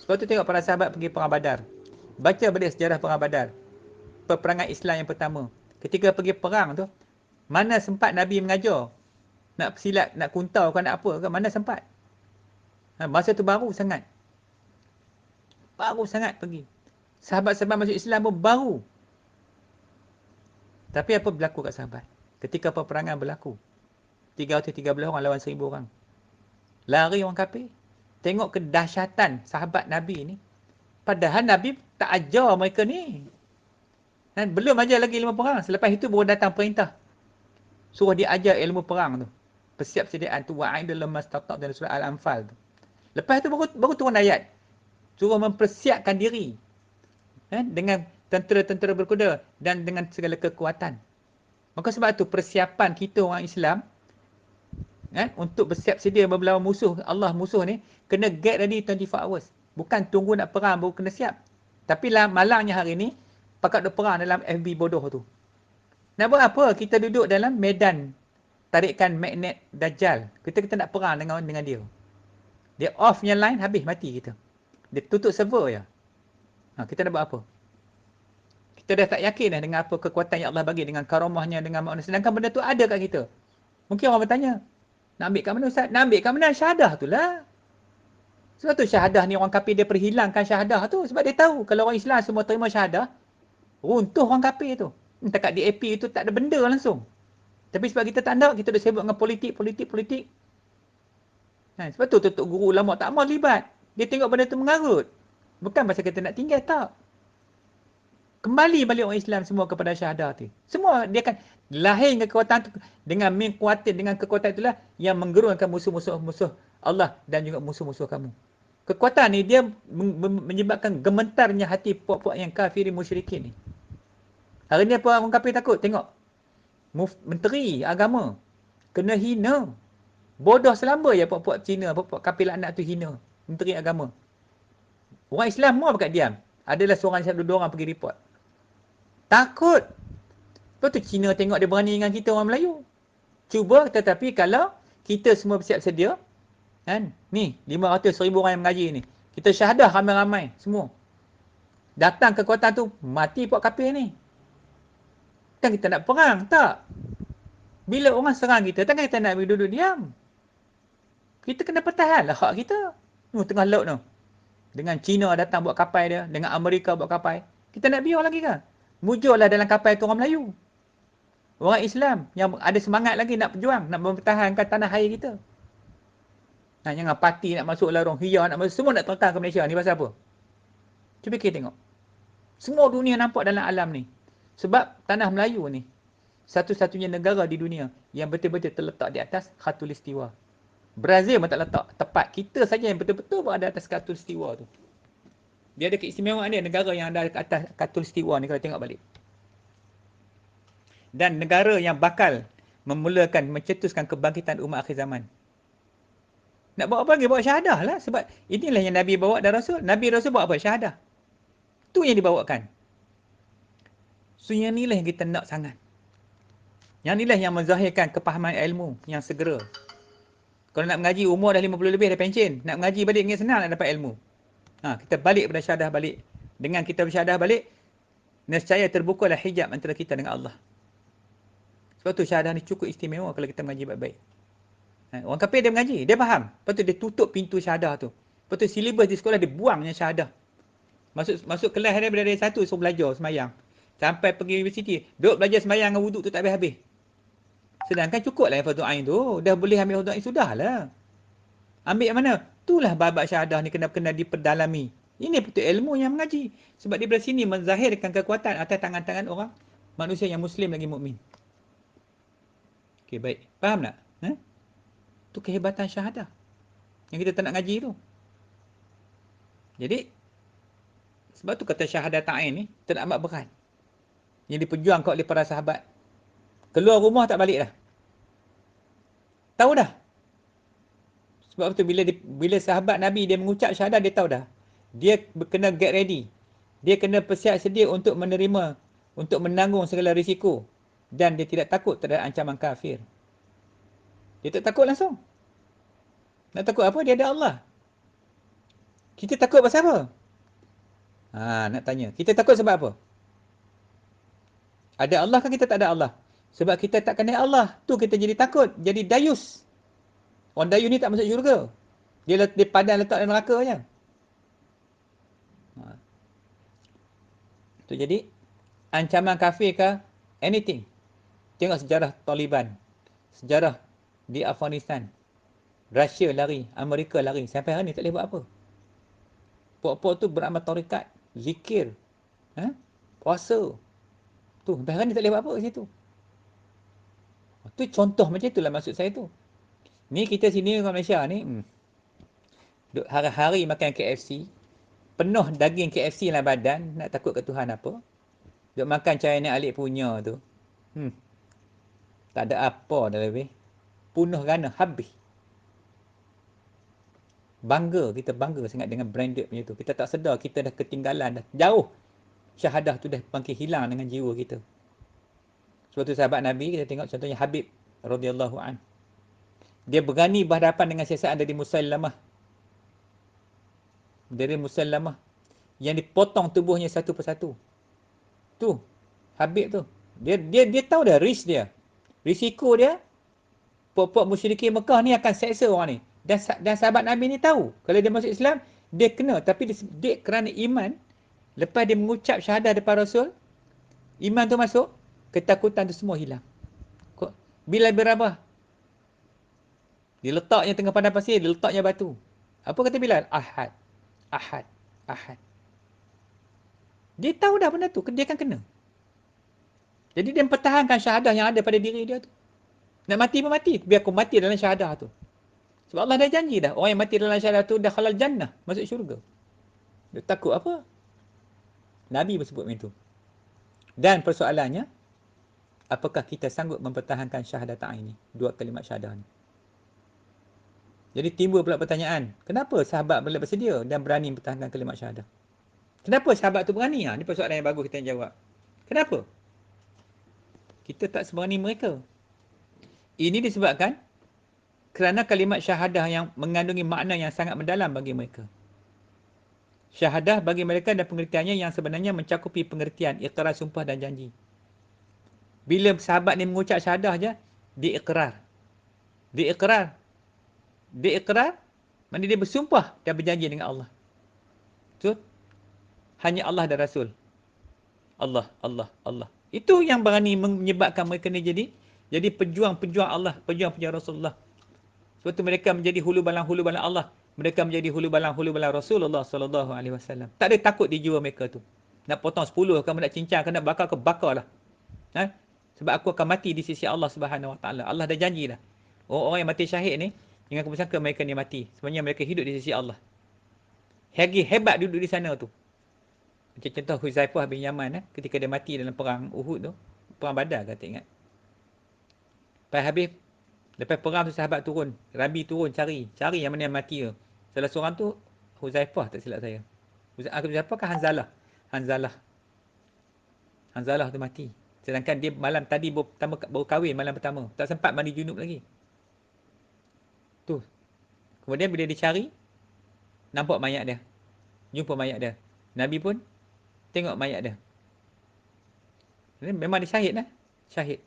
Sebab tu tengok para sahabat pergi perang Badar. Baca balik sejarah perang Badar. Peperangan Islam yang pertama. Ketika pergi perang tu, mana sempat Nabi mengajar? Nak silat, nak kuntau ke, nak apa ke, mana sempat? Masa tu baru sangat. Baru sangat pergi. Sahabat-sahabat masuk Islam pun baru. Tapi apa berlaku kat sahabat? Ketika peperangan berlaku. 313 orang lawan 1000 orang. Lari orang kafir. Tengok kedahsyatan sahabat Nabi ni. Padahal Nabi tak ajar mereka ni. Dan belum ajar lagi ilmu perang. Selepas itu baru datang perintah. Suruh dia ajar ilmu perang tu. Persiap sediaan tu. Wa'idul mastataq dan surah Al-Anfal tu. Lepas tu baru turun ayat. Suruh mempersiapkan diri. Dengan tentera-tentera berkuda. Dan dengan segala kekuatan. Maka sebab tu persiapan kita orang Islam untuk bersiap sedia membelawan musuh Allah, musuh ni kena get ready 24 hours. Bukan tunggu nak perang baru kena siap. Tapi malangnya hari ni pakat duk perang dalam FB bodoh tu. Nak buat apa? Kita duduk dalam medan tarikan magnet Dajjal. Kita nak perang dengan dia. Dia off nya line, habis mati kita. Dia tutup server je. Kita nak buat apa? Kita dah tak yakin dah dengan apa kekuatan yang Allah bagi, dengan karamahnya, dengan makna. Sedangkan benda tu ada kat kita. Mungkin orang bertanya, nak ambil kat mana Ustaz? Nak ambil kat mana? Syahadah tu lah. Sebab tu syahadah ni orang kafir dia perhilangkan syahadah tu. Sebab dia tahu kalau orang Islam semua terima syahadah, runtuh orang kafir tu. Entah kat DAP tu tak ada benda langsung. Tapi sebab kita tak nak, kita dah sibuk dengan politik. Sebab tu Tok Guru Ulama tak mahu libat. Dia tengok benda tu mengarut. Bukan pasal kita nak tinggal, tak. Kembali balik orang Islam semua kepada syahadah tu. Semua dia akan lahirkan kekuatan tu dengan kuatin, dengan kekuatan itulah yang menggerunkan musuh-musuh Allah dan juga musuh-musuh kamu. Kekuatan ni dia menyebabkan gemetarnya hati puak-puak yang kafirin musyrikin ni. Hari ni apa orang kafir takut? Tengok. Menteri agama kena hina. Bodoh selamba ya puak-puak Cina, puak-puak kafir laknat tu hina menteri agama. Orang Islam mau pakat diam. Adalah seorang dua orang pergi report. Takut. Lepas tu Cina tengok dia berani dengan kita orang Melayu. Cuba, tetapi kalau kita semua bersiap sedia, ni 500,000 orang yang mengaji ni, kita syahadah ramai-ramai semua. Datang kekuatan tu, mati puak kafir ni. Kan kita nak perang, tak? Bila orang serang kita, takkan kita nak duduk diam. Kita kena pertahan lah hak kita. Tengah laut tu. Dengan Cina datang buat kapal dia, dengan Amerika buat kapal. Kita nak biar lagi ke? Mujurlah dalam kapal tu orang Melayu. Orang Islam yang ada semangat lagi nak berjuang, nak mempertahankan tanah air kita. Jangan parti nak masuk larung, hiyah nak masuk, semua nak terkang ke Malaysia. Ni pasal apa? Cuba kita tengok. Semua dunia nampak dalam alam ni. Sebab tanah Melayu ni satu-satunya negara di dunia yang betul-betul terletak di atas Khatulistiwa. Brazil pun tak letak tepat. Kita saja yang betul-betul berada atas Khatulistiwa tu. Dia ada keistimewaan dia, negara yang ada atas Khatulistiwa ni kalau tengok balik. Dan negara yang bakal memulakan, mencetuskan kebangkitan umat akhir zaman. Nak bawa apa lagi? Bawa syahadah lah. Sebab inilah yang Nabi bawa dan Rasul. Nabi Rasul bawa apa? Syahadah. Tu yang dibawakan. So yang inilah yang kita nak sangat. Yang inilah yang menzahirkan kepahaman ilmu yang segera. Kalau nak mengaji, umur dah 50 lebih, dah pencen. Nak mengaji balik dengan senang nak dapat ilmu. Kita balik pada syahadah balik. Dengan kita bersyahadah balik, nescaya terbukalah hijab antara kita dengan Allah. Sebab tu syahadah ni cukup istimewa kalau kita mengaji baik-baik. Orang kafir dia mengaji, dia faham. Lepas tu dia tutup pintu syahadah tu. Lepas tu silibus di sekolah dia buangnya syahadah. Masuk kelas dia dari 1 suruh belajar semayang. Sampai pergi universiti, duduk belajar semayang dengan wuduk tu tak habis-habis. Sedangkan cukup lah Fardhu Ain tu. Dah boleh ambil Fardhu Ain, sudah lah. Ambil yang mana? Itulah bab syahadah ni kena diperdalami. Ini betul ilmu yang mengaji. Sebab di sini menzahirkan kekuatan atas tangan-tangan orang manusia yang Muslim lagi mukmin. Okey, baik. Faham tak? Itu kehebatan syahadah. Yang kita tak nak ngaji tu. Jadi, sebab tu kata syahadah ta'in ni, teramat berat. Yang diperjuangkan oleh para sahabat. Keluar rumah tak balik dah. Tahu dah. Sebab tu bila sahabat Nabi dia mengucap syahadah, dia tahu dah. Dia kena get ready. Dia kena bersiap sedia untuk menerima, untuk menanggung segala risiko. Dan dia tidak takut terhadap ancaman kafir. Dia tak takut langsung. Nak takut apa? Dia ada Allah. Kita takut pasal apa? Nak tanya. Kita takut sebab apa? Ada Allah kan kita tak ada Allah? Sebab kita tak kenal Allah. Tu kita jadi takut. Jadi dayus. Orang dayus ni tak masuk syurga. Dia padan letak dalam neraka je. Tu jadi ancaman kafir ke anything. Tengok sejarah Taliban. Sejarah di Afghanistan. Rusia lari. Amerika lari. Sampai hari ni tak boleh buat apa. Puak-puak tu beramal tarikat. Zikir. Puasa. Tu, sampai hari ni tak boleh buat apa kat situ. Tu contoh macam itulah maksud saya tu. Ni kita sini orang Malaysia ni. Duk hari-hari makan KFC. Penuh daging KFC dalam badan. Nak takut ke Tuhan apa. Duk makan cahaya ni alik punya tu. Tak ada apa dah lebih. Punuh rana, habis. Bangga, kita bangga sangat dengan branded punya tu. Kita tak sedar kita dah ketinggalan, dah jauh. Syahadah tu dah makin hilang dengan jiwa kita. Sebab tu sahabat Nabi, kita tengok contohnya Habib radhiyallahu an. Dia berani berhadapan dengan siasaan dari Musailamah. Dari Musailamah. Yang dipotong tubuhnya satu persatu. Tu, Habib tu. Dia tahu dah risk dia. Risiko dia, puak-puak musyrikin Mekah ni akan seksa orang ni. Dan sahabat Nabi ni tahu. Kalau dia masuk Islam, dia kena. Tapi dia kerana iman, lepas dia mengucap syahadah depan Rasul, iman tu masuk, ketakutan tu semua hilang. Bila berabah, diletaknya tengah padang pasir, diletaknya batu. Apa kata Bilal? Ahad. Ahad. Ahad. Dia tahu dah benda tu, dia akan kena. Jadi dia mempertahankan syahadah yang ada pada diri dia tu. Nak mati pun mati. Biar aku mati dalam syahadah tu. Sebab Allah dah janji dah. Orang yang mati dalam syahadah tu dah halal jannah. Masuk syurga. Dia takut apa? Nabi bersebut macam tu. Dan persoalannya, apakah kita sanggup mempertahankan syahadatain ini? Dua kalimat syahadah ni. Jadi timbul pula pertanyaan. Kenapa sahabat boleh bersedia dan berani mempertahankan kalimat syahadah? Kenapa sahabat tu berani? Ini persoalan yang bagus kita jawab. Kenapa? Kita tak seberani mereka. Ini disebabkan kerana kalimat syahadah yang mengandungi makna yang sangat mendalam bagi mereka. Syahadah bagi mereka dan pengertiannya yang sebenarnya mencakupi pengertian ikrar, sumpah dan janji. Bila sahabat ni mengucap syahadah je, dia ikrar. Dia ikrar. Dia ikrar, maknanya dia bersumpah dan berjanji dengan Allah. So, hanya Allah dan Rasul. Allah, Allah, Allah. Itu yang berani menyebabkan mereka ni jadi pejuang-pejuang Allah, pejuang-pejuang Rasulullah. Sebab tu mereka menjadi hulu balang Allah. Mereka menjadi hulu balang Rasulullah sallallahu alaihi wasallam. Tak ada takut di jiwa mereka tu. Nak potong 10, kamu nak cincang, kau nak bakar, kau bakarlah. Ha? Sebab aku akan mati di sisi Allah Subhanahu wa taala. Allah dah janji dah. Orang yang mati syahid ni, jangan kamu sangka mereka ni mati. Sebenarnya mereka hidup di sisi Allah. Lagi hebat duduk di sana tu. Macam contoh Huzaifah bin Yaman, ketika dia mati dalam perang Uhud tu, perang Badar kan, tak ingat. Habis lepas perang tu sahabat turun, Rabi turun cari yang mana yang mati tu. Salah seorang tu Huzaifah, tak silap saya. Huzaifah kan Hanzalah tu mati. Sedangkan dia malam tadi baru kahwin malam pertama. Tak sempat mandi junub lagi. Tu. Kemudian bila dicari, nampak mayat dia. Jumpa mayat dia. Nabi pun tengok mayat dia. Memang dia syahid lah. Syahid.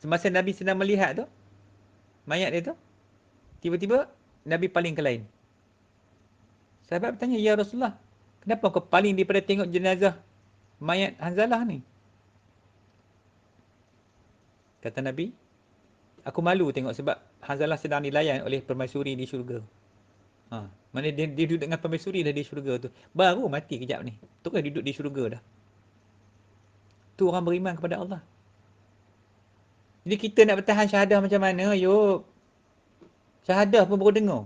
Semasa Nabi sedang melihat tu, mayat dia tu, tiba-tiba Nabi paling ke lain. Sahabat bertanya, Ya Rasulullah, kenapa kau paling daripada tengok jenazah mayat Hanzalah ni? Kata Nabi, aku malu tengok sebab Hanzalah sedang dilayan oleh permaisuri di syurga. Mana dia duduk dengan permaisuri dah di syurga tu. Baru mati kejap ni. Terus duduk di syurga dah. Tu orang beriman kepada Allah. Jadi kita nak bertahan syahadah macam mana? Yuk. Syahadah pun baru dengar.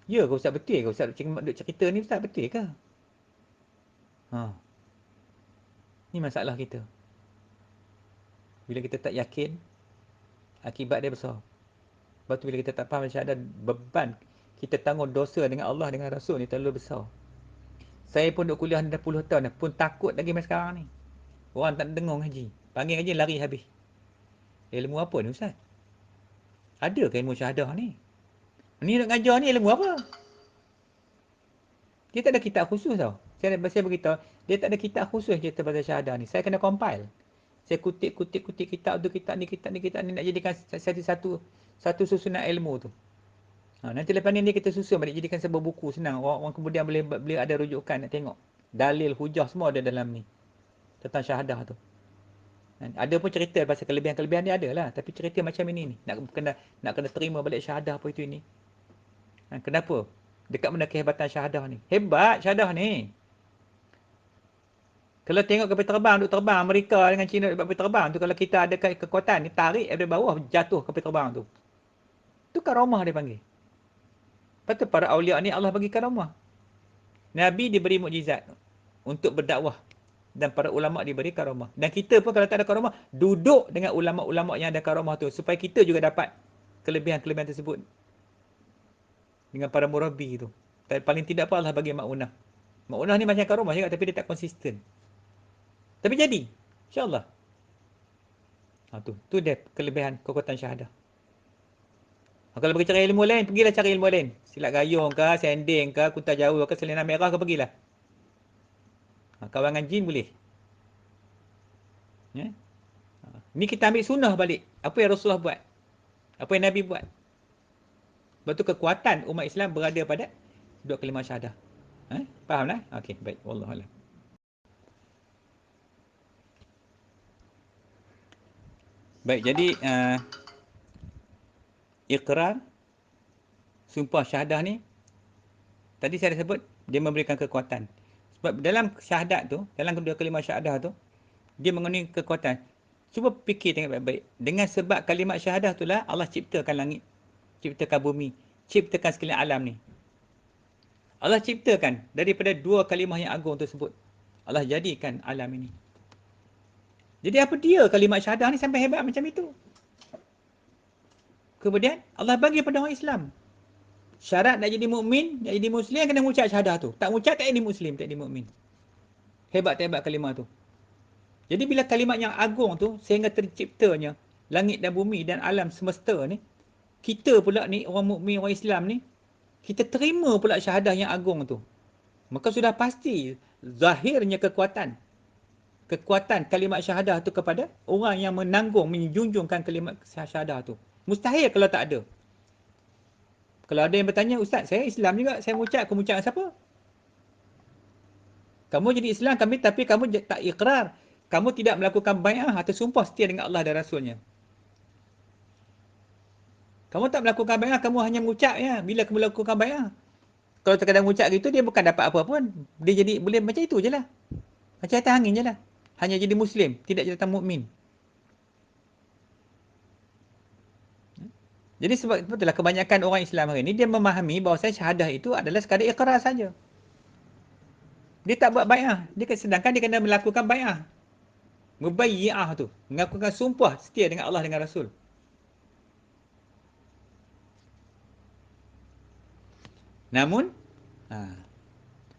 Ya ke Ustaz, betul ke Ustaz duk cerita ni Ustaz, betul ke? Ni masalah kita. Bila kita tak yakin, akibat dia besar. Sebab tu bila kita tak faham syahadah, beban kita tanggung dosa dengan Allah, dengan Rasul ni terlalu besar. Saya pun duk kuliah ni dah puluh tahun dah, pun takut lagi sampai sekarang ni. Orang tak dengar ngaji. Panggil ngaji, lari habis. Ilmu apa ni Ustaz? Ada ke ilmu syahadah ni? Ni nak ngajar ni ilmu apa? Dia tak ada kitab khusus tau. Saya beritahu, dia tak ada kitab khusus cerita pasal syahadah ni. Saya kena compile. Saya kutip kitab tu, kitab ni nak jadikan satu susunan ilmu tu. Nanti lepas ni kita susun balik jadikan sebuah buku senang. Orang kemudian boleh ada rujukan nak tengok. Dalil, hujah semua ada dalam ni. Tentang syahadah tu. Ada pun cerita pasal kelebihan-kelebihan dia ada lah. Tapi cerita macam ini ni. Nak kena terima balik syahadah apa itu ini. Kenapa? Dekat mana kehebatan syahadah ni? Hebat syahadah ni. Kalau tengok kapal terbang, duk terbang Amerika dengan China duk kapal terbang tu, kalau kita ada kekuatan ni, tarik dari bawah, jatuh kapal terbang tu. Tu karamah dia panggil. Lepas tu para awliya ni Allah bagi karamah. Nabi diberi mukjizat untuk berdakwah dan para ulama diberi karamah. Dan kita pun kalau tak ada karamah, duduk dengan ulama-ulama yang ada karamah tu supaya kita juga dapat kelebihan-kelebihan tersebut dengan para murabbi tu. Dan paling tidak apa Allah bagi maunah. Maunah ni macam karamah juga tapi dia tak konsisten. Tapi jadi, insya-Allah. Tu dia kelebihan kekuatan syahadah. Kalau pergi cari ilmu lain, pergilah cari ilmu lain. Silat gayung ke, sending ke, kuta Jawa ke, selena merah ke, pergilah. Kawangan jin boleh. Ya? Ni kita ambil sunnah balik. Apa yang Rasulullah buat? Apa yang Nabi buat? Sebab tu kekuatan umat Islam berada pada dua kalimah syahadah. Faham lah? Okey, baik. Wallahualam. Baik, jadi iqrar, sumpah syahadah ni, tadi saya dah sebut, dia memberikan kekuatan. Sebab dalam syahadat tu, dalam dua kalimah syahadah tu, dia mengandungi kekuatan. Cuba fikir tengok baik-baik. Dengan sebab kalimat syahadah itulah Allah ciptakan langit, ciptakan bumi, ciptakan sekalian alam ni. Allah ciptakan daripada dua kalimah yang agung tersebut. Allah jadikan alam ini. Jadi apa dia kalimat syahadah ni sampai hebat macam itu? Kemudian Allah bagi pada orang Islam. Syarat nak jadi mukmin, nak jadi muslim kena mengucap syahadah tu. Tak mengucap tak jadi muslim, tak jadi mukmin. Hebat-hebat kalimah tu. Jadi bila kalimat yang agung tu sehingga terciptanya langit dan bumi dan alam semesta ni, kita pula ni orang mukmin, orang Islam ni, kita terima pula syahadah yang agung tu. Maka sudah pasti zahirnya kekuatan kalimat syahadah tu kepada orang yang menanggung, menjunjungkan kalimat syahadah tu. Mustahil kalau tak ada. Kalau ada yang bertanya, Ustaz, saya Islam juga, saya mengucap, kamu mengucap siapa? Kamu jadi Islam kami, tapi kamu tak ikrar. Kamu tidak melakukan bai'ah atau sumpah setia dengan Allah dan Rasulnya. Kamu tak melakukan bai'ah, kamu hanya mengucap ya. Bila kamu melakukan bai'ah? Kalau terkadang mengucap gitu, dia bukan dapat apa pun. Dia jadi, boleh macam itu je lah. Macam atas angin je lah. Hanya jadi Muslim, tidak jadi mukmin. Jadi sebab itulah kebanyakan orang Islam hari ini, dia memahami bahawa syahadah itu adalah sekadar ikrar saja. Dia tak buat bai'ah. Sedangkan dia kena melakukan bai'ah. Mubayyi'ah tu. Mengakukan sumpah setia dengan Allah dengan Rasul. Namun,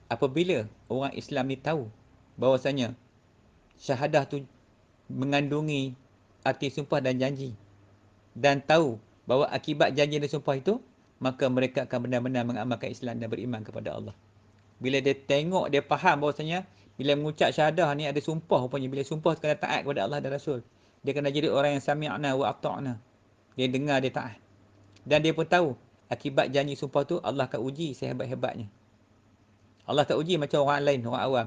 apabila orang Islam ni tahu bahawasanya syahadah tu mengandungi arti sumpah dan janji, dan tahu bahawa akibat janji dan sumpah itu, maka mereka akan benar-benar mengamalkan Islam dan beriman kepada Allah. Bila dia tengok, dia faham bahawasanya bila mengucap syahadah ni ada sumpah rupanya. Bila sumpah kena taat kepada Allah dan Rasul. Dia kena jadi orang yang sami'na wa ata'na. Dia dengar, dia taat. Dan dia pun tahu akibat janji sumpah tu Allah akan uji sehebat-hebatnya. Allah tak uji macam orang lain, orang awam.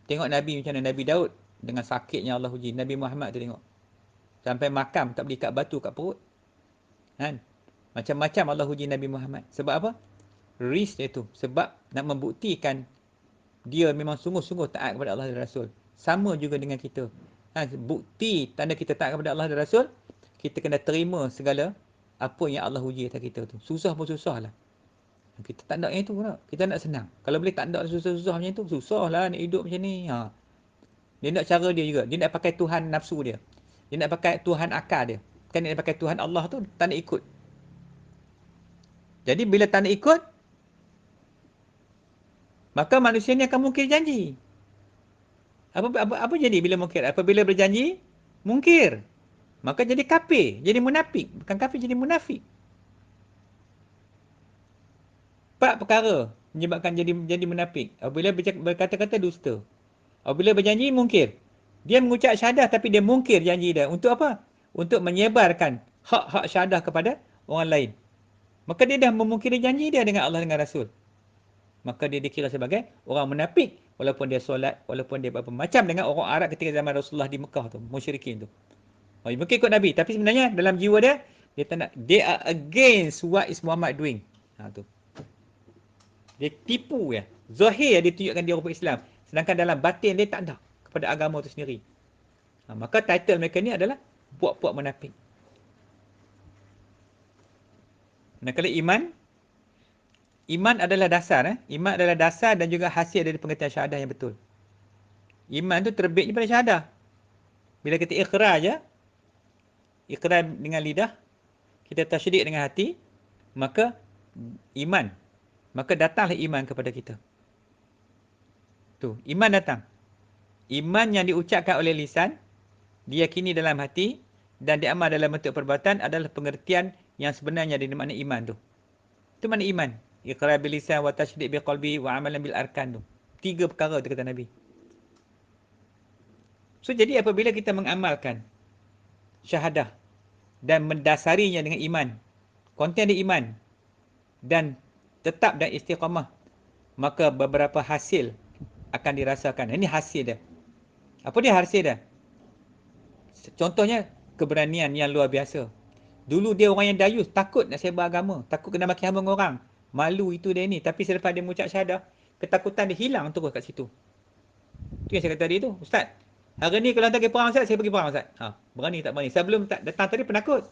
Tengok Nabi macam mana, Nabi Daud dengan sakitnya Allah uji. Nabi Muhammad tu tengok. Sampai makam tak boleh ikat batu kat perut. Kan? Macam-macam Allah uji Nabi Muhammad. Sebab apa? Risk dia tu. Sebab nak membuktikan dia memang sungguh-sungguh taat kepada Allah dan Rasul. Sama juga dengan kita. Bukti tanda kita taat kepada Allah dan Rasul, kita kena terima segala apa yang Allah uji atas kita tu. Susah pun susah lah. Kita tak nak yang itu pula. Kita nak senang. Kalau boleh tak nak susah-susah macam tu, susah lah nak hidup macam ni. Dia nak cara dia juga. Dia nak pakai Tuhan nafsu dia. Dia nak pakai Tuhan akal dia. Kan dia nak pakai Tuhan Allah tu, tak nak ikut. Jadi bila tak nak ikut, maka manusia ni akan mungkir janji. Apa jadi bila mungkir? Apabila berjanji, mungkir. Maka jadi kafir, jadi munafik. Bukan kafir, jadi munafik. 4 perkara menyebabkan jadi munafik. Apabila berkata-kata dusta. Apabila berjanji, mungkir. Dia mengucap syahadah tapi dia mungkir janji dia. Untuk apa? Untuk menyebarkan hak-hak syahadah kepada orang lain. Maka dia dah memungkiri janji dia dengan Allah dan Rasul. Maka dia dikira sebagai orang munafik. Walaupun dia solat, walaupun dia apa. Macam dengan orang Arab ketika zaman Rasulullah di Mekah tu. Musyrikin tu. Mungkin ikut Nabi. Tapi sebenarnya dalam jiwa dia, dia tak nak. They are against what is Muhammad doing. Tu. Dia tipu ya. Zahir dia tunjukkan dia orang Islam. Sedangkan dalam batin dia tak ada kepada agama itu sendiri. Maka title mereka ni adalah puak-puak munafik. Nah, kalau iman adalah dasar. Iman adalah dasar dan juga hasil dari pengertian syahadah yang betul. Iman tu terbitnya pada syahadah. Bila kita iqrar je, iqrar dengan lidah, kita tasyrik dengan hati, maka iman. Maka datanglah iman kepada kita. Tu, iman datang. Iman yang diucapkan oleh lisan, diyakini dalam hati, dan diamal dalam bentuk perbuatan adalah pengertian yang sebenarnya dari makna iman tu. Itu makna iman. Iqrar bil lisan wa tasyrik bil qalbi wa amalan bil arkan tu. 3 perkara tu kata Nabi. So jadi apabila kita mengamalkan syahadah dan mendasarinya dengan iman, konten dia iman dan tetap dan istiqamah, maka beberapa hasil akan dirasakan. Ini hasil dia. Apa dia hasil dia? Contohnya keberanian yang luar biasa. Dulu dia orang yang dayus, takut nak sebar agama, takut kena maki hamba dengan orang. Malu itu dia ni, tapi selepas dia mengucap syahadah, ketakutan dia hilang terus kat situ. Tu yang saya kata tadi tu, Ustaz. Hari ni kalau hantar pergi perang Ustaz, saya pergi perang Ustaz. Berani tak berani? Sebelum datang tadi penakut.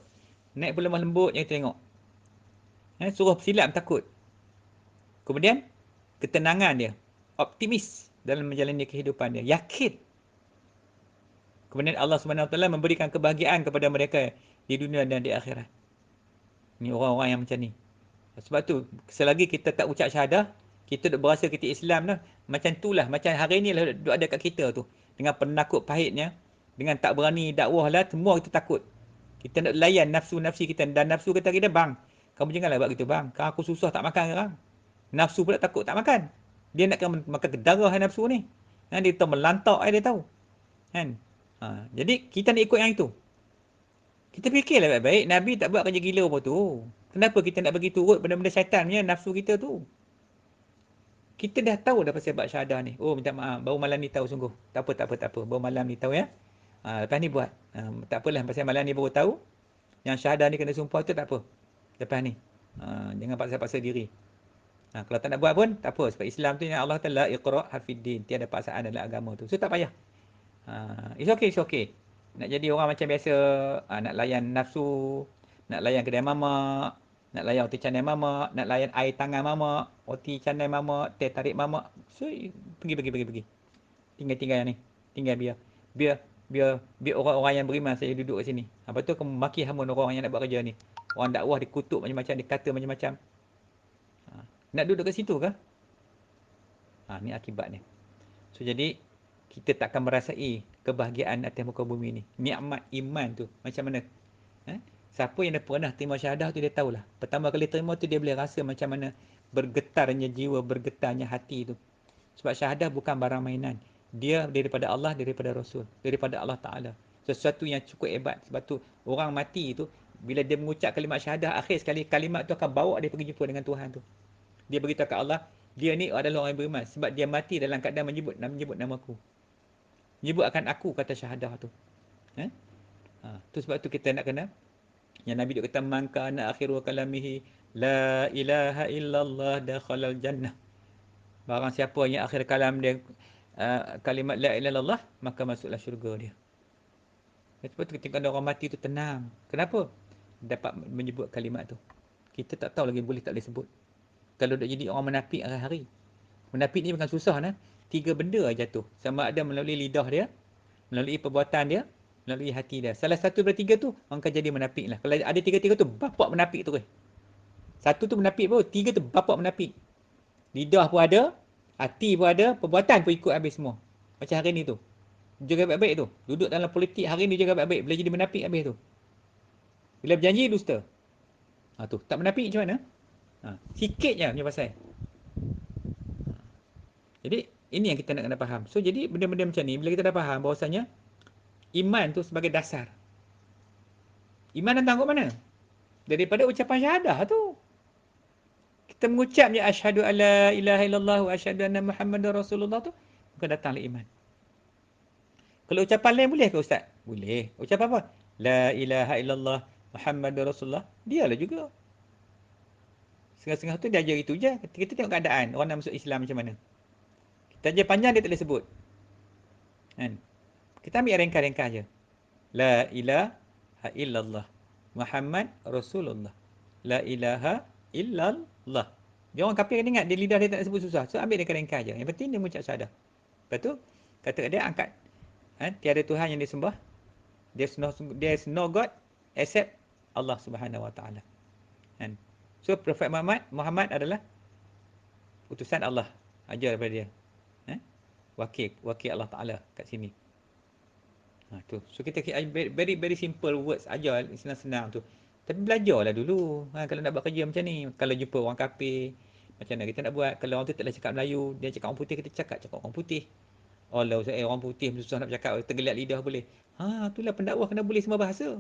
Naik pula lemah lembut yang kita tengok. Suruh silap takut. Kemudian ketenangan dia, optimis dalam menjalani kehidupan dia, yakin. Kemudian Allah SWT memberikan kebahagiaan kepada mereka di dunia dan di akhirat. Ini orang-orang yang macam ni. Sebab tu, selagi kita tak ucap syahadah, kita duk berasa kita Islam dah. Macam tu lah, macam hari ni lah duk ada kat kita tu. Dengan penakut pahitnya, dengan tak berani dakwah lah, semua kita takut. Kita nak layan nafsu-nafsi kita. Dan nafsu kata kita, bang, kamu janganlah buat gitu bang. Kan aku susah tak makan sekarang. Nafsu pula takut tak makan. Dia nak makan darah nafsu ni. Dia tahu melantak dia tahu. Kan? Jadi kita nak ikut yang itu. Kita fikirlah baik-baik. Nabi tak buat kerja gila apa tu. Kenapa kita nak bagi turut benda-benda syaitan punya nafsu kita tu? Kita dah tahu dah pasal bab syahadah ni. Oh, minta maaf. Baru malam ni tahu sungguh. Tak apa. Baru malam ni tahu ya. Lepas ni buat. Tak apalah. Pasal malam ni baru tahu. Yang syahadah ni kena sumpah tu tak apa. Lepas ni. Jangan paksa-paksa diri. Kalau tak nak buat pun, tak apa. Sebab Islam tu yang Allah Ta'ala iqra' hafiddin. Tiada paksaan dalam agama tu. So, tak payah. It's okay. Nak jadi orang macam biasa, nak layan nafsu, nak layan kedai mamak, nak layan roti canai mamak, nak layan air tangan mamak, roti canai mamak, teh tarik mamak. So, pergi. Tinggal yang ni. Tinggal biar orang-orang yang beriman saya duduk kat sini. Lepas tu kamu maki hamun orang yang nak buat kerja ni. Orang dakwah dikutuk macam-macam, dikata macam-macam. Nak duduk kat situ ke? Ni akibat ni. So, jadi kita takkan merasai kebahagiaan atas muka bumi ni. Nikmat iman tu macam mana? Siapa yang dah pernah terima syahadah tu dia tahulah. Pertama kali terima tu dia boleh rasa macam mana bergetarnya jiwa, bergetarnya hati tu. Sebab syahadah bukan barang mainan. Dia daripada Allah, daripada Rasul, daripada Allah Ta'ala. Sesuatu yang cukup hebat. Sebab tu orang mati tu, bila dia mengucap kalimat syahadah, akhir sekali kalimat tu akan bawa dia pergi jumpa dengan Tuhan tu. Dia beritahu kat Allah, dia ni adalah orang yang beriman. Sebab dia mati dalam keadaan menyebut namaku. Menyebut akan aku kata syahadah tu. Tu sebab tu kita nak kena. Yang Nabi duk kata, man kana akhiru kalamihi la ilaha illallah dakhalal jannah. Barang siapa yang akhir kalam dia kalimat la ilaha illallah, maka masuklah syurga dia. Sebab tu ketika orang mati tu tenang. Kenapa? Dapat menyebut kalimat tu. Kita tak tahu lagi boleh tak boleh sebut. Kalau dah jadi orang menapik hari-hari. Menapik ni bukan susah nah. 3 benda aja tu. Sama ada melalui lidah dia, melalui perbuatan dia, melalui hati dia. Salah satu daripada 3 tu, orang akan jadi menapik lah. Kalau ada 3 tu, bapak menapik tu. Satu tu menapik pun, 3 tu bapak menapik. Lidah pun ada, hati pun ada, perbuatan pun ikut habis semua. Macam hari ni tu. Jaga baik-baik tu. Duduk dalam politik hari ni jaga baik-baik. Bila jadi menapik habis tu. Bila berjanji, dusta. Tu, tak menapik macam mana? Sikit je punya pasal. Jadi, ini yang kita nak kena faham. So, jadi benda-benda macam ni, bila kita dah faham bahawasanya, iman tu sebagai dasar. Iman datang kat mana? Daripada ucapan syahadah tu. Kita mengucapnya asyhadu alla ilaha illallah wa asyhadu anna Muhammadar Rasulullah tu, bukan datanglah iman. Kalau ucapan lain boleh ke Ustaz? Boleh. Ucapan apa? La ilaha illallah Muhammadar Rasulullah. Dialah juga. Setengah-setengah tu dia ajar itu je. Kita tengok keadaan orang nak masuk Islam macam mana. Kita ajar panjang dia tak boleh sebut. Kan? Kita ambil ringkas-ringkas je. La ilaha illallah Muhammad Rasulullah. La ilaha illallah. Dia orang kafir kan ingat, dia lidah dia tak nak sebut susah. So ambil ringkas-ringkas je. Yang penting dia mengucap syahadah. Lepas tu, Kata dia angkat. Tiada Tuhan yang disembah. There's no God except Allah Subhanahu Wa Taala. Kan? So Prophet Muhammad adalah utusan Allah. Ajar daripada dia. Wakil Allah Taala kat sini. Tu. So kita very very simple words ajar senang-senang tu. Tapi belajarlah dulu. Kalau nak buat kerja macam ni, kalau jumpa orang kafir, macam mana kita nak buat? Kalau orang tu tak boleh cakap Melayu, dia cakap orang putih, kita cakap orang putih. Allah orang putih susah nak bercakap, tergeliat lidah boleh. Itulah pendakwah kena boleh semua bahasa.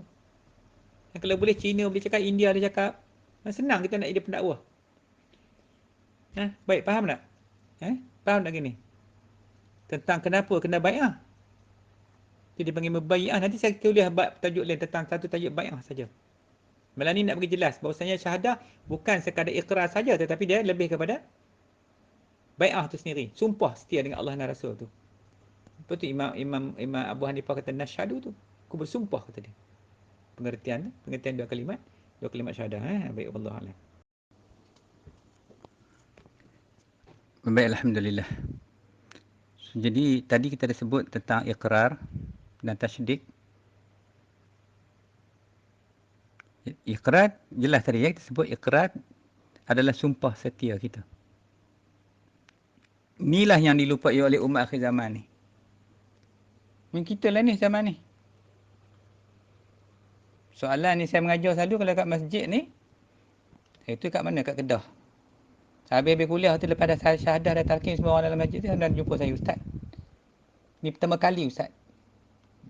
Kalau boleh Cina boleh cakap, India dia cakap. Senang kita nak jadi pendakwah. Baik, faham tak? Faham tak gini? Tentang kenapa kena bai'ah. Jadi dipanggil membai'ah. Nanti saya tulis tajuk lain tentang satu tajuk bai'ah saja. Malam ni nak bagi jelas bahawasanya syahadah bukan sekadar ikrar saja, tetapi dia lebih kepada bai'ah tu sendiri. Sumpah setia dengan Allah dan Rasul tu. Lepas tu Imam Abu Hanifah kata nasyhadu tu. Aku bersumpah kata dia. Pengertian dua kalimat syahadah. Baik, wallahu a'lam. Baik, alhamdulillah. Jadi tadi kita dah sebut tentang ikrar dan tasydid. Ikrar jelas tadi kita sebut ikrar adalah sumpah setia kita. Inilah yang dilupai oleh umat akhir zaman ni. Kita lah ni zaman ni. Soalan ni saya mengajar selalu kalau kat masjid ni. Itu kat mana? Kat Kedah. Habis-habis kuliah tu lepas dah syahadah dah talqin semua orang dalam masjid tu, dan jumpa saya, Ustaz. Ni pertama kali Ustaz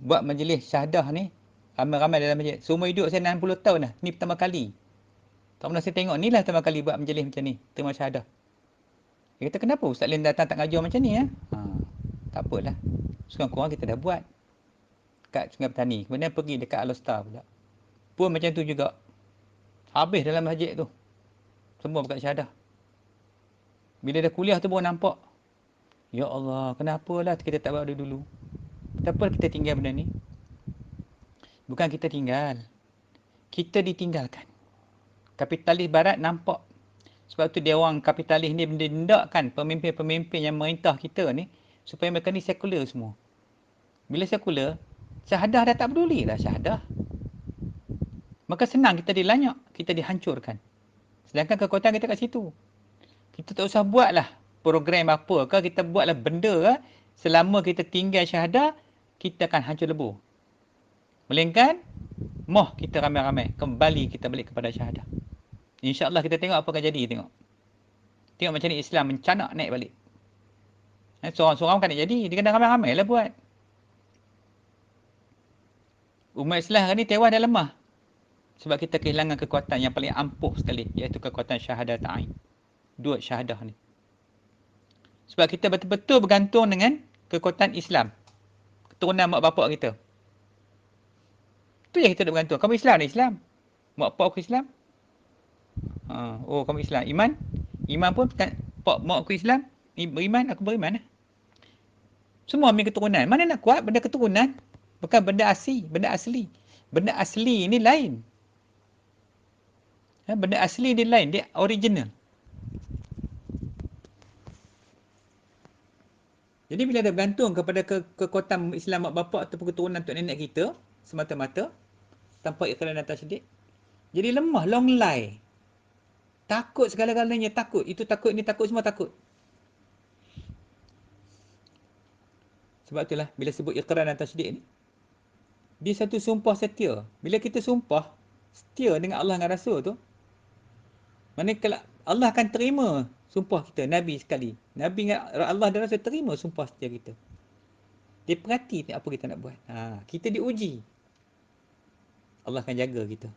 buat majlis syahadah ni ramai-ramai dalam masjid. Seumur hidup saya 60 tahun dah. Ni pertama kali. Tak pernah saya tengok, ni lah pertama kali buat majlis macam ni, terima syahadah. Dia kata, kenapa Ustaz Lin datang tak ngajar macam ni? Tak apalah. Sekurang-kurang kita dah buat kat Sungai Petani. Kemudian pergi dekat Al-Star pula. Pun macam tu juga. Habis dalam masjid tu. Semua buka syahadah. Bila dah kuliah tu baru nampak. Ya Allah, kenapalah kita tak buat dulu. Kenapa kita tinggal benda ni? Bukan kita tinggal. Kita ditinggalkan. Kapitalis barat nampak. Sebab tu dia orang kapitalis ni mendendakkan pemimpin-pemimpin yang merintah kita ni supaya mereka ni sekular semua. Bila sekular, syahadah dah tak peduli dah syahadah. Maka senang kita dilanyak, kita dihancurkan. Sedangkan kekuatan kita kat situ. Kita tak usah buatlah program apa ke, kita buatlah benda ke, selama kita tinggal syahadah, kita akan hancur lebur. Melainkan, kita ramai-ramai, kembali kita balik kepada syahadah. InsyaAllah kita tengok apa akan jadi, tengok. Tengok macam ni Islam mencanak naik balik. Seorang-seorang kan nak jadi, dia kena ramai-ramai lah buat. Umat Islam hari ni tewas dan lemah. Sebab kita kehilangan kekuatan yang paling ampuh sekali, iaitu kekuatan syahadatain. Dua syahadah ni. Sebab kita betul-betul bergantung dengan kekuatan Islam. Keturunan mak bapak kita. Itu yang kita nak bergantung. Kamu Islam ni Islam. Mak bapak aku Islam. Kamu Islam. Iman. Iman pun mak aku Islam. Beriman, aku beriman. Semua ambil keturunan. Mana nak kuat benda keturunan? Bukan benda asli. Benda asli. Benda asli ni lain. Benda asli dia lain. Dia original. Jadi bila ada bergantung kepada kekuatan Islam mak bapak ataupun keturunan tok nenek kita semata-mata tanpa ikrar dan tasydid, jadi lemah, long lie. Takut segala-galanya, takut. Itu takut, ini takut, semua takut. Sebab itulah bila sebut ikrar dan tasydid ni, dia satu sumpah setia. Bila kita sumpah setia dengan Allah dan Rasul tu, manakala Allah akan terima sumpah kita, Nabi sekali. Nabi dengan Allah dan Rasul terima sumpah setia kita. Dia perhati apa kita nak buat. Kita diuji. Allah akan jaga kita.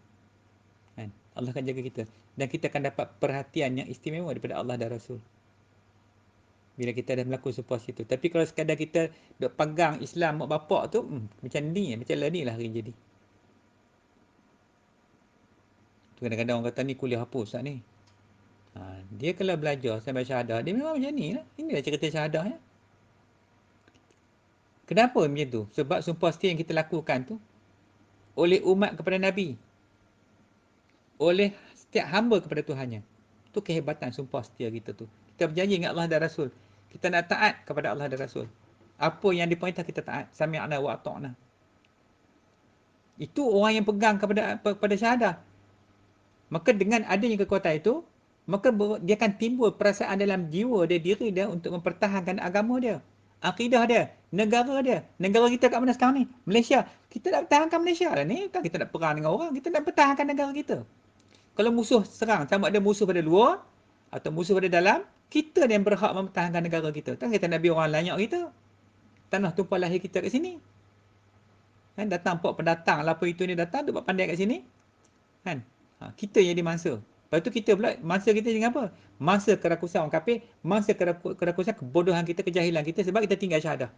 Allah akan jaga kita. Dan kita akan dapat perhatian yang istimewa daripada Allah dan Rasul. Bila kita dah melakukan sumpah situ. Tapi kalau sekadar kita duk pegang Islam mak bapak tu, macam ni lah hari jadi. Tu kadang-kadang orang kata ni kuliah apa Ustaz ni? Dia kalau belajar sampai syahadah, dia memang macam ni lah. Inilah cerita syahadah ya. Kenapa macam tu? Sebab sumpah setia yang kita lakukan tu oleh umat kepada Nabi. Oleh setiap hamba kepada Tuhannya. Itu kehebatan sumpah setia kita tu. Kita berjanji dengan Allah dan Rasul. Kita nak taat kepada Allah dan Rasul. Apa yang diperintah kita taat. Sami'na wa ata'na. Itu orang yang pegang kepada syahadah. Maka dengan adanya kekuatan itu, maka dia akan timbul perasaan dalam jiwa dia, diri dia untuk mempertahankan agama dia, akidah dia, negara dia. Negara kita kat mana sekarang ni? Malaysia. Kita nak pertahankan Malaysia lah ni. Kan kita nak perang dengan orang, kita nak pertahankan negara kita. Kalau musuh serang, sama ada musuh pada luar atau musuh pada dalam, kita yang berhak mempertahankan negara kita. Tak kita nak biar orang lanyak kita. Tanah tumpah lahir kita kat sini. Kan datang pok pendatang lah apa itu ni datang tu buat pandai kat sini. Kan? Kita yang dimangsa. Lepas tu kita pula mangsa kita dengan apa? Mangsa kerakusan orang kafir, mangsa kerakusan kebodohan kita, kejahilan kita sebab kita tinggal syahadah.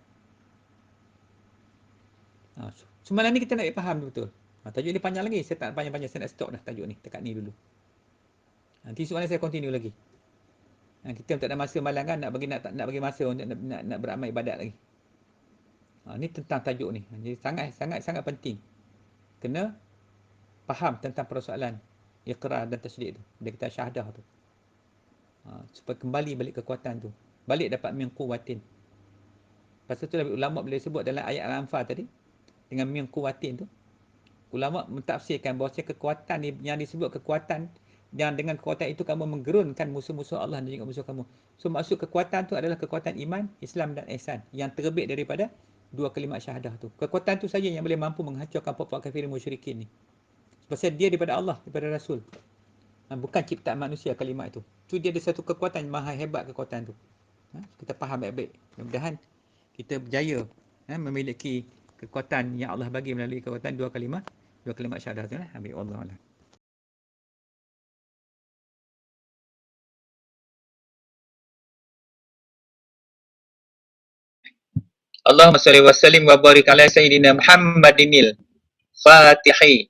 Semalam ni kita nak faham betul. Tajuk ni panjang lagi. Saya tak panjang-panjang, saya nak stop dah tajuk ni. Dekat ni dulu. Nanti soalan saya continue lagi. Kita tak ada masa malam kan nak bagi masa untuk nak beramal ibadat lagi. Ni tentang tajuk ni. Jadi sangat penting. Kena faham tentang persoalan iqrar dan tasdiq tu. Bila kita syahadah tu. Supaya kembali balik kekuatan tu. Balik dapat min quwwatin. Pasal tu ulama bila sebut dalam ayat Al-Anfal tadi dengan min quwwatin tu, ulama mentafsirkan bahawa kekuatan ni yang disebut kekuatan yang dengan kekuatan itu kamu menggerunkan musuh-musuh Allah dan juga musuh kamu. So maksud kekuatan tu adalah kekuatan iman, Islam dan ihsan yang terbit daripada dua kalimat syahadah tu. Kekuatan tu saja yang boleh mampu menghancurkan puak-puak kafirin musyrikin ni. Pasal dia daripada Allah, daripada Rasul. Bukan ciptaan manusia kalimat itu. Tu dia ada satu kekuatan, maha hebat kekuatan tu. Kita faham baik-baik. Mudah-mudahan kita berjaya memiliki kekuatan yang Allah bagi melalui kekuatan dua kalimat syahadah tu. Ambil Allah. Allahumma salli wa sallim wa barik ala sayyidina Muhammadinil Fatihi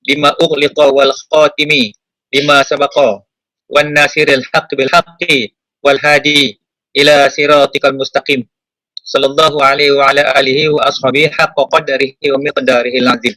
lima ughliqa wal khatimi lima sabaqa wan nasiril haqqi bil haqqi wal hadi ila siratikal mustaqim sallallahu alaihi wa ala alihi wa ashabihi haqqa qadarihi wa miqdarihil azim.